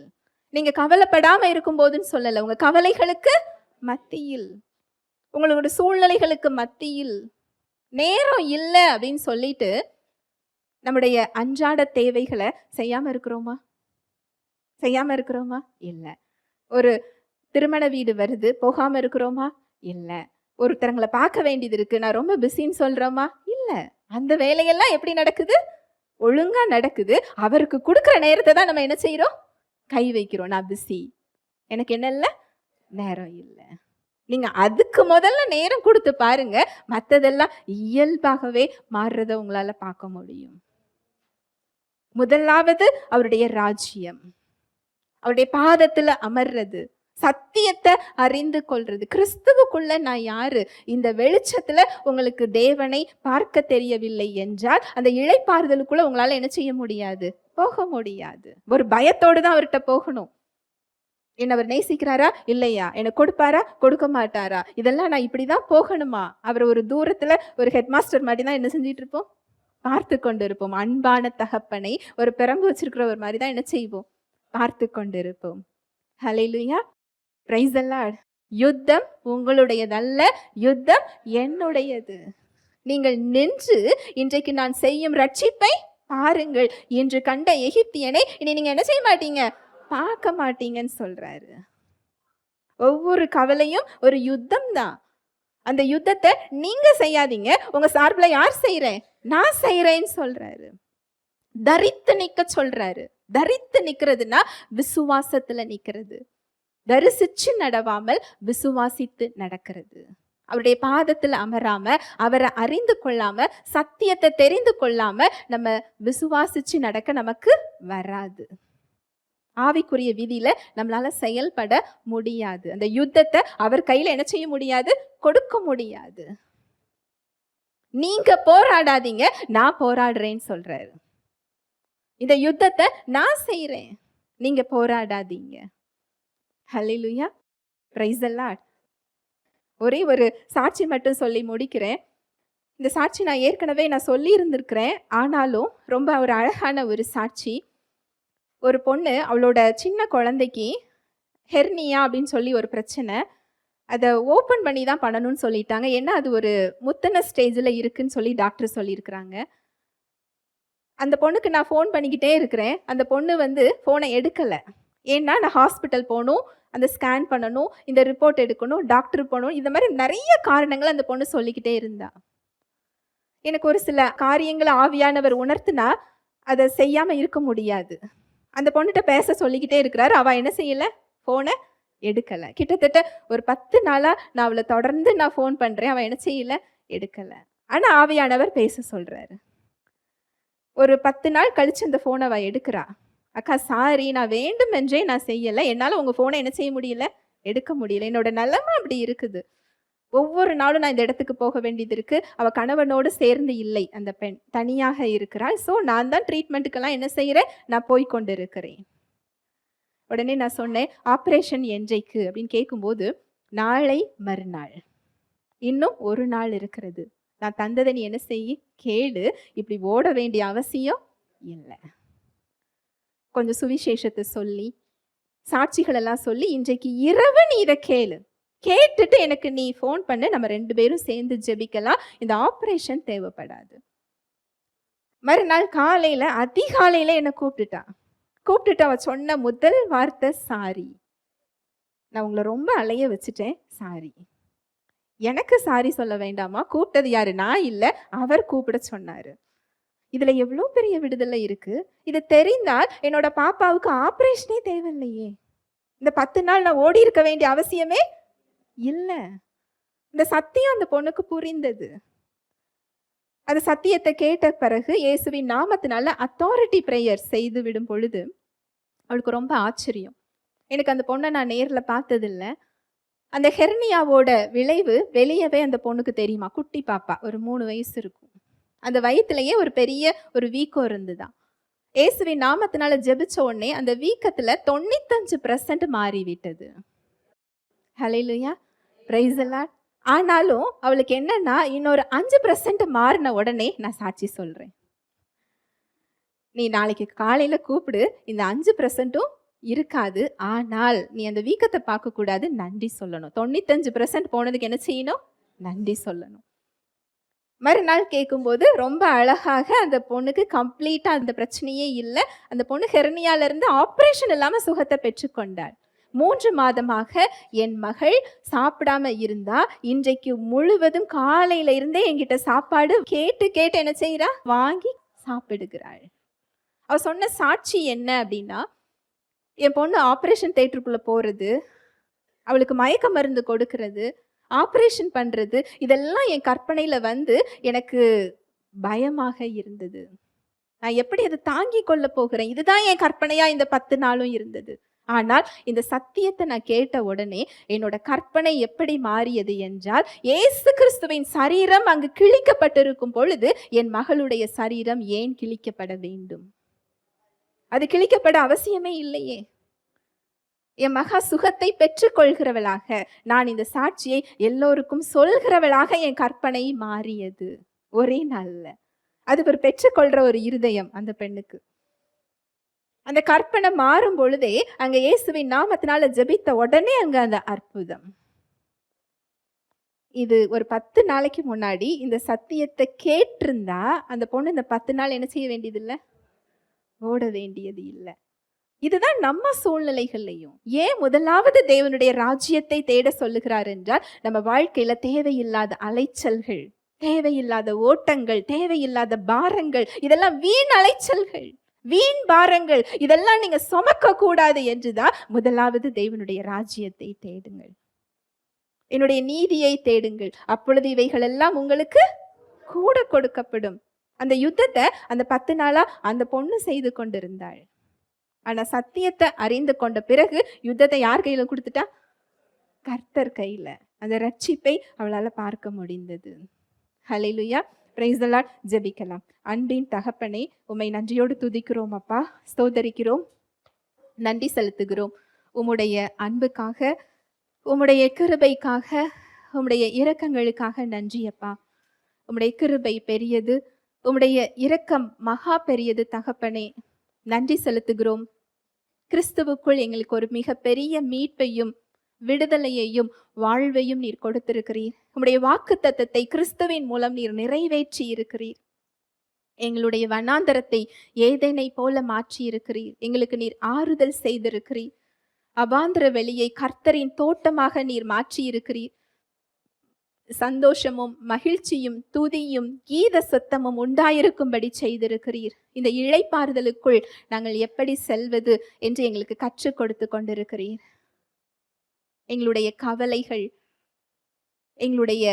S1: நீங்க கவலைப்படாம இருக்கும் போதுன்னு சொல்லல, உங்க கவலைகளுக்கு மத்தியில், உங்களோட சூழ்நிலைகளுக்கு மத்தியில். நேரம் இல்லை அப்படின்னு சொல்லிட்டு நம்முடைய அன்றாட தேவைகளை செய்யாம இருக்கிறோமா? செய்யாம இருக்கிறோமா? இல்லை. ஒரு திருமண வீடு வருது, போகாம இருக்கிறோமா? இல்லை. ஒருத்தரங்களை பார்க்க வேண்டியது இருக்கு, நான் ரொம்ப பிஸின்னு சொல்றோமா? இல்லை. அந்த வேலையெல்லாம் எப்படி நடக்குது? ஒழுங்கா நடக்குது. அவருக்கு கொடுக்குற நேரத்தை தான் நம்ம என்ன செய்யறோம், கை வைக்கிறோம். நான் பிஸி, எனக்கு என்ன இல்லை, நேரம் இல்லை. நீங்க அதுக்கு முதல்ல நேரம் கொடுத்து பாருங்க, மற்றதெல்லாம் இயல்பாகவே மாறுறத உங்களால பார்க்க முடியும். முதலாவது அவருடைய ராஜ்யம், அவருடைய பாதத்துல அமர்றது, சத்தியத்தை அறிந்து கொள்றது. கிறிஸ்துவுக்குள்ள நான் யாரு? இந்த வெளிச்சத்துல உங்களுக்கு தேவனை பார்க்க தெரியவில்லை என்றால் அந்த இளைப்பாறுதலுக்குள்ள உங்களால என்ன செய்ய முடியாது? போக முடியாது. ஒரு பயத்தோடு தான் அவர்கிட்ட போகணும். என்ன அவர் நேசிக்கிறாரா இல்லையா? எனக்கு கொடுப்பாரா கொடுக்க மாட்டாரா? இதெல்லாம் நான் இப்படிதான் போகணுமா? அவர் ஒரு தூரத்துல ஒரு ஹெட் மாஸ்டர் மாதிரி தான் என்ன செஞ்சிட்டு இருப்போம்? பார்த்து கொண்டு இருப்போம். அன்பான தகப்பனை ஒரு பிரம்பு வச்சிருக்கிறவர் மாதிரி தான் என்ன செய்வோம்? பார்த்து கொண்டு இருப்போம். ஹல்லேலூயா, பிரைஸ் தி லார்ட். யுத்தம் உங்களுடையதல்ல, யுத்தம் என்னுடையது. நீங்கள் நின்று இன்றைக்கு நான் செய்யும் ரட்சிப்பை பாருங்கள். இன்று கண்ட எகிப்தியனை இனி நீங்க என்ன செய்ய மாட்டீங்க? பார்க்க மாட்டீங்கன்னு சொல்றாரு. ஒவ்வொரு கவலையும் ஒரு யுத்தம் தான். அந்த யுத்தத்தை நீங்க செய்யாதீங்க, உங்க சார்பில் யார் செய்யறேன்? நான் செய்யறேன்னு சொல்றாரு. தரித்து நிக்க சொல்றாரு. தரித்து நிக்கிறதுனா விசுவாசத்துல நிக்கிறது. தரிசிச்சு நடவாமல் விசுவாசித்து நடக்கிறது. அவருடைய பாதத்தில் அமராம, அவரை அறிந்து கொள்ளாம, சத்தியத்தை தெரிந்து கொள்ளாம நம்ம விசுவாசிச்சு நடக்க நமக்கு வராது. ஆவிக்குரிய விதியில நம்மளால செயல்பட முடியாது. அந்த யுத்தத்தை அவர் கையில என்ன செய்ய முடியாது? கொடுக்க முடியாது. நீங்க போராடாதீங்க, நான் போராடுறேன்னு சொல்றாரு. இந்த யுத்தத்தை நான் செய்யறேன், நீங்க போராடாதீங்க. ஹல்லேலூயா, பிரைஸ் தி லார்ட். ஒரே ஒரு சாட்சி மட்டும் சொல்லி முடிக்கிறேன். இந்த சாட்சி நான் ஏற்கனவே சொல்லி இருந்திருக்கிறேன், ஆனாலும் ரொம்ப ஒரு அழகான ஒரு சாட்சி. ஒரு பொண்ணு அவளோட சின்ன குழந்தைக்கு ஹெர்னியா அப்படின்னு சொல்லி ஒரு பிரச்சனை, அதை ஓப்பன் பண்ணி தான் பண்ணணும்னு சொல்லிட்டாங்க. ஏன்னா அது ஒரு முத்தின ஸ்டேஜில் இருக்குன்னு சொல்லி டாக்டர் சொல்லியிருக்கிறாங்க. அந்த பொண்ணுக்கு நான் ஃபோன் பண்ணிக்கிட்டே இருக்கிறேன். அந்த பொண்ணு ஃபோனை எடுக்கலை. ஏன்னா நான் ஹாஸ்பிட்டல் போகணும், அந்த ஸ்கேன் பண்ணணும், இந்த ரிப்போர்ட் எடுக்கணும், டாக்டர் போகணும், இந்த மாதிரி நிறைய காரணங்கள் அந்த பொண்ணு சொல்லிக்கிட்டே இருந்தா. எனக்கு ஒரு சில காரியங்களை ஆவியானவர் உணர்த்தினா அதை செய்யாமல் இருக்க முடியாது. அந்த பொண்ணுகிட்ட பேச சொல்லிக்கிட்டே இருக்கிறாரு, அவள் என்ன செய்யலை? ஃபோனை எடுக்கலை. கிட்டத்தட்ட ஒரு 10 நாளாக நான் அவளை தொடர்ந்து ஃபோன் பண்ணுறேன், அவள் என்ன செய்யலை? எடுக்கலை. ஆனால் ஆவியானவர் பேச சொல்கிறாரு. ஒரு 10 நாள் கழித்து அந்த ஃபோனை அவள் எடுக்கிறா. அக்கா சாரி, நான் வேண்டுமென்றே நான் செய்யலை, என்னால் உங்கள் ஃபோனை என்ன செய்ய முடியல? எடுக்க முடியல. என்னோட நிலைமை அப்படி இருக்குது. ஒவ்வொரு நாளும் நான் இந்த இடத்துக்கு போக வேண்டியது இருக்குது. அவள் கணவனோடு சேர்ந்து இல்லை, அந்த பெண் தனியாக இருக்கிறாள். ஸோ நான் தான் ட்ரீட்மெண்ட்டுக்கெல்லாம் என்ன செய்கிறேன்? நான் போய் கொண்டு இருக்கிறேன். உடனே நான் சொன்னேன், ஆப்ரேஷன் என்றைக்கு அப்படின்னு கேட்கும்போது, நாளை மறுநாள், இன்னும் ஒரு நாள் இருக்கிறது. நான் தந்ததை நீ என்ன செய்ய? கேளு. இப்படி ஓட வேண்டிய அவசியம் இல்லை. கொஞ்சம் சுவிசேஷத்தை சொல்லி, சாட்சிகள் எல்லாம் சொல்லி, இன்றைக்கு இரவு நீ இதை கேளு, கேட்டுட்டு எனக்கு நீ ஃபோன் பண்ணு, நம்ம 2 பேரும் சேர்ந்து ஜெபிக்கலாம், இந்த ஆப்ரேஷன் தேவைப்படாது. மறுநாள் காலையில் அதிகாலையில் என்னை கூப்பிட்டுட்டு அவ சொன்ன முதல் வார்த்தை, சாரி, நான் உங்களை ரொம்ப அலைய வச்சுட்டேன், சாரி. எனக்கு சாரி சொல்ல வேண்டாமா? கூப்பிட்டது யாரு? நான் இல்லை, அவர் கூப்பிட சொன்னாரு. இதுல எவ்வளோ பெரிய விடுதலை இருக்கு. இது தெரிந்தால் என்னோட பாப்பாவுக்கு ஆப்ரேஷனே தேவையில்லையே. இந்த 10 நாள் நான் ஓடி இருக்க வேண்டிய அவசியமே இல்லை. இந்த சத்தியம் அந்த பொண்ணுக்கு புரிந்தது. அந்த சத்தியத்தை கேட்ட பிறகு இயேசுவின் நாமத்தினால அத்தாரிட்டி பிரேயர் செய்து விடும் பொழுது அவளுக்கு ரொம்ப ஆச்சரியம். எனக்கு அந்த பொண்ணை நான் நேரில் பார்த்ததில்லை. அந்த ஹெர்னியாவோட விளைவு வெளியவே அந்த பொண்ணுக்கு தெரியுமா? குட்டி பாப்பா, ஒரு 3 வயசு இருக்கும். அந்த வயிற்றுலையே ஒரு பெரிய ஒரு வீக்கம் இருந்துதான். இயேசுவின் நாமத்தினால ஜெபிச்ச உடனே அந்த வீக்கத்துல 95% மாறிவிட்டது. ஹல்லேலூயா, பிரைஸ் தி லார்ட். ஆனாலும் அவளுக்கு என்னன்னா, இன்னொரு 5% மாறின உடனே நான் சாட்சி சொல்றேன். நீ நாளைக்கு காலையில கூப்பிடு, இந்த 5%ம் இருக்காது. ஆனால் நீ அந்த வீக்கத்தை பார்க்க கூடாது, நன்றி சொல்லணும். 95% போனதுக்கு என்ன செய்யணும்? நன்றி சொல்லணும். மறுநாள் கேட்கும்போது ரொம்ப அழகாக அந்த பொண்ணுக்கு கம்ப்ளீட்டாக அந்த பிரச்சனையே இல்லை. அந்த பொண்ணு ஹெர்னியாவிலிருந்து ஆப்ரேஷன் இல்லாமல் சுகத்தை பெற்றுக்கொண்டாள். 3 மாதமாக என் மகள் சாப்பிடாம இருந்தா, இன்றைக்கு முழுவதும் காலையில இருந்தே என்கிட்ட சாப்பாடு கேட்டு கேட்டு என்ன செய்யறா? வாங்கி சாப்பிடுகிறாள். அவ சொன்ன சாட்சி என்ன அப்படின்னா, என் பொண்ணு ஆப்ரேஷன் தியேட்டருக்குள்ள போறது, அவளுக்கு மயக்க மருந்து கொடுக்கறது, ஆப்ரேஷன் பண்றது, இதெல்லாம் என் கற்பனையில எனக்கு பயமாக இருந்தது. நான் எப்படி அதை தாங்கி கொள்ள போகிறேன்? இதுதான் என் கற்பனையா இந்த 10 நாளும் இருந்தது. ஆனால் இந்த சத்தியத்தை நான் கேட்ட உடனே என்னோட கற்பனை எப்படி மாறியது என்றால், இயேசு கிறிஸ்துவின் சரீரம் அங்கு கிழிக்கப்பட்டிருக்கும் பொழுது என் மகளுடைய சரீரம் ஏன் கிழிக்கப்பட வேண்டும்? அது கிழிக்கப்பட அவசியமே இல்லையே. என் மகா சுகத்தை பெற்றுக் கொள்கிறவளாக, நான் இந்த சாட்சியை எல்லோருக்கும் சொல்கிறவளாக என் கற்பனை மாறியது ஒரே நாள்ல. அது ஒரு பெற்றுக்கொள்ற ஒரு இருதயம் அந்த பெண்ணுக்கு. அந்த கற்பனை மாறும் பொழுதே அங்க இயேசுவின் நாமத்தினால ஜெபித்த உடனே அங்க அந்த அற்புதம். இது ஒரு 10 நாளைக்கு முன்னாடி இந்த சத்தியத்தை கேட்டிருந்தா அந்த பொண்ணு இந்த 10 நாள் என்ன செய்ய வேண்டியது இல்லை, ஓட வேண்டியது இல்லை. இதுதான் நம்ம சூழ்நிலைகள்லையும். ஏன் முதலாவது தேவனுடைய ராஜ்யத்தை தேட சொல்லுகிறார் என்றால், நம்ம வாழ்க்கையில தேவையில்லாத அலைச்சல்கள், தேவையில்லாத ஓட்டங்கள், தேவையில்லாத பாரங்கள், இதெல்லாம் வீண் அலைச்சல்கள், வீண் பாரங்கள், இதெல்லாம் நீங்க சுமக்க கூடாது என்றுதான் முதலாவது தேவனுடைய ராஜ்யத்தை தேடுங்கள், என்னுடைய நீதியை தேடுங்கள், அப்பொழுது இவைகள் எல்லாம் உங்களுக்கு கூட கொடுக்கப்படும். அந்த யுத்தத்தை அந்த 10 நாளா அந்த பொண்ணு செய்து கொண்டிருந்தாள். ஆனா சத்தியத்தை அறிந்து கொண்ட பிறகு யுத்தத்தை யார் கையில கொடுத்துட்டா? கர்த்தர் கையில. அந்த ரட்சிப்பை அவளால பார்க்க முடிந்தது. ஹல்லேலூயா, பிரைஸ் தி லார்ட். ஜெபிக்கலாம். அன்பின் தகப்பனே, உம்மை நன்றியோடு துதிக்கிறோம் அப்பா, ஸ்தோத்தரிக்கிறோம், நன்றி செலுத்துகிறோம். உம்முடைய அன்புக்காக, உம்முடைய கிருபைக்காக, உம்முடைய இரக்கங்களுக்காக நன்றி அப்பா. உம்முடைய கிருபை பெரியது, உம்முடைய இரக்கம் மகா பெரியது தகப்பனே. நன்றி செலுத்துகிறோம். கிறிஸ்துவுக்குள் எங்களுக்கு ஒரு மிக பெரிய மீட்பையும் விடுதலையையும் வாழ்வையும் நீர் கொடுத்திருக்கிறீர். உம்முடைய வாக்குத்தத்தத்தை கிறிஸ்துவின் மூலம் நீர் நிறைவேற்றி இருக்கிறீர். எங்களுடைய வனாந்தரத்தை ஏதேனை போல மாற்றி இருக்கிறீர். எங்களுக்கு நீர் ஆறுதல் செய்திருக்கிறீர். அவாந்தர வெளியை கர்த்தரின் தோட்டமாக நீர் மாற்றி இருக்கிறீர். சந்தோஷமும் மகிழ்ச்சியும் துதியும் கீத சத்தமும் உண்டாயிருக்கும்படி செய்திருக்கிறீர். இந்த இளைப்பாறுதலுக்குள் நாங்கள் எப்படி செல்வது என்று எங்களுக்கு கற்றுக் கொடுத்து கொண்டிருக்கிறீர். எங்களுடைய கவலைகள், எங்களுடைய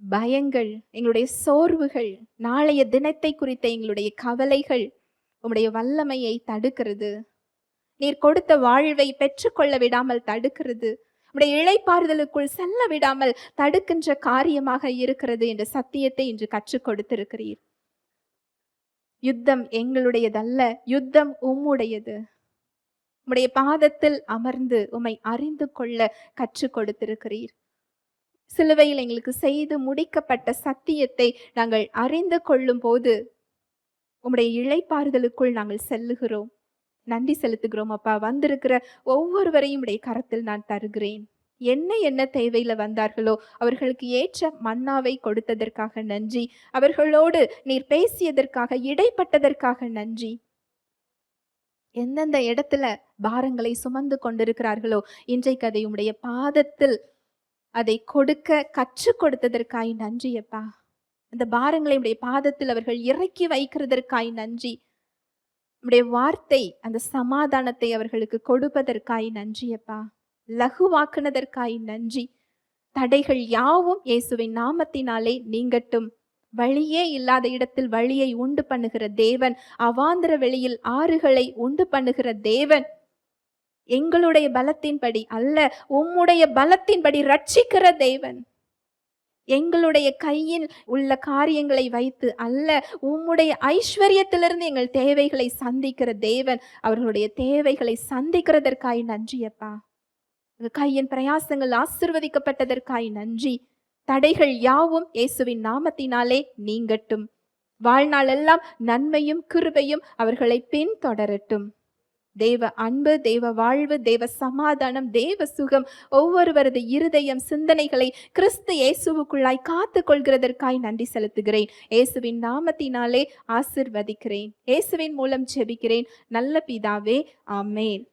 S1: பயங்கள், எங்களுடைய சோர்வுகள், நாளைய தினத்தை குறித்த எங்களுடைய கவலைகள் உம்முடைய வல்லமையை தடுக்கிறது. நீர் கொடுத்த வாழ்வை பெற்றுக்கொள்ள விடாமல் தடுக்கிறது. உம்முடைய இளைப்பாறுதலுக்குள் செல்ல விடாமல் தடுக்கின்ற காரியமாக இருக்கிறது என்ற சத்தியத்தை இன்று கற்றுக் கொடுத்திருக்கிறீர். யுத்தம் எங்களுடையதல்ல, யுத்தம் உம்முடையது. உம்முடைய பாதத்தில் அமர்ந்து உம்மை அறிந்து கொள்ள கற்றுக் கொடுத்திருக்கிறீர். சிலுவையில் எங்களுக்கு செய்து முடிக்கப்பட்ட சத்தியத்தை நாங்கள் அறிந்து கொள்ளும் போது உம்முடைய இளைப்பாறுதலுக்குள் நாங்கள் செல்லுகிறோம். நன்றி செலுத்துகிறோம் அப்பா. வந்திருக்கிற ஒவ்வொருவரையும் உடைய கரத்தில் நான் தருகிறேன். என்ன தேவையில வந்தார்களோ அவர்களுக்கு ஏற்ற மன்னாவை கொடுத்ததற்காக நன்றி. அவர்களோடு நீர் பேசியதற்காக, இடைப்பட்டதற்காக நன்றி. எந்தெந்த இடத்துல பாரங்களை சுமந்து கொண்டிருக்கிறார்களோ இன்றைக்கு அதை உம்முடைய பாதத்தில் அதை கொடுக்க கற்றுக் கொடுத்ததற்காய் நன்றி அப்பா. அந்த பாரங்களை உடைய பாதத்தில் அவர்கள் இறக்கி வைக்கிறதற்காய் நன்றி. உம்முடைய வார்த்தை அந்த சமாதானத்தை அவர்களுக்கு கொடுப்பதற்காய் நன்றி அப்பா. லகுவாக்குனதற்காய் நன்றி. தடைகள் யாவும் இயேசுவின் நாமத்தினாலே நீங்கட்டும். வழியே இல்லாத இடத்தில் வழியை உண்டு பண்ணுகிற தேவன், அவாந்தர வெளியில் ஆறுகளை உண்டு பண்ணுகிற தேவன், எங்களுடைய பலத்தின்படி அல்ல உம்முடைய பலத்தின்படி ரட்சிக்கிற தேவன், எங்களுடைய கையில் உள்ள காரியங்களை வைத்து அல்ல உம்முடைய ஐஸ்வர்யத்திலிருந்து எங்கள் தேவைகளை சந்திக்கிற தேவன், அவர்களுடைய தேவைகளை சந்திக்கிறதற்காய் நன்றி அப்பா. கையின் பிரயாசங்கள் ஆசீர்வதிக்கப்பட்டதற்காய் நன்றி. தடைகள் யாவும் இயேசுவின் நாமத்தினாலே நீங்கட்டும். வாழ்நாள் எல்லாம் நன்மையும் கிருபையும் அவர்களை பின்தொடரட்டும். தேவ அன்பு, தேவ வாழ்வு, தேவ சமாதானம், தேவ சுகம் ஒவ்வொருவரது இருதயம், சிந்தனைகளை கிறிஸ்து இயேசுவுக்குள்ளாய் காத்து கொள்கிறதற்காய் நன்றி செலுத்துகிறேன். இயேசுவின் நாமத்தினாலே ஆசிர்வதிக்கிறேன். இயேசுவின் மூலம் ஜெபிக்கிறேன் நல்ல பிதாவே, ஆமேன்.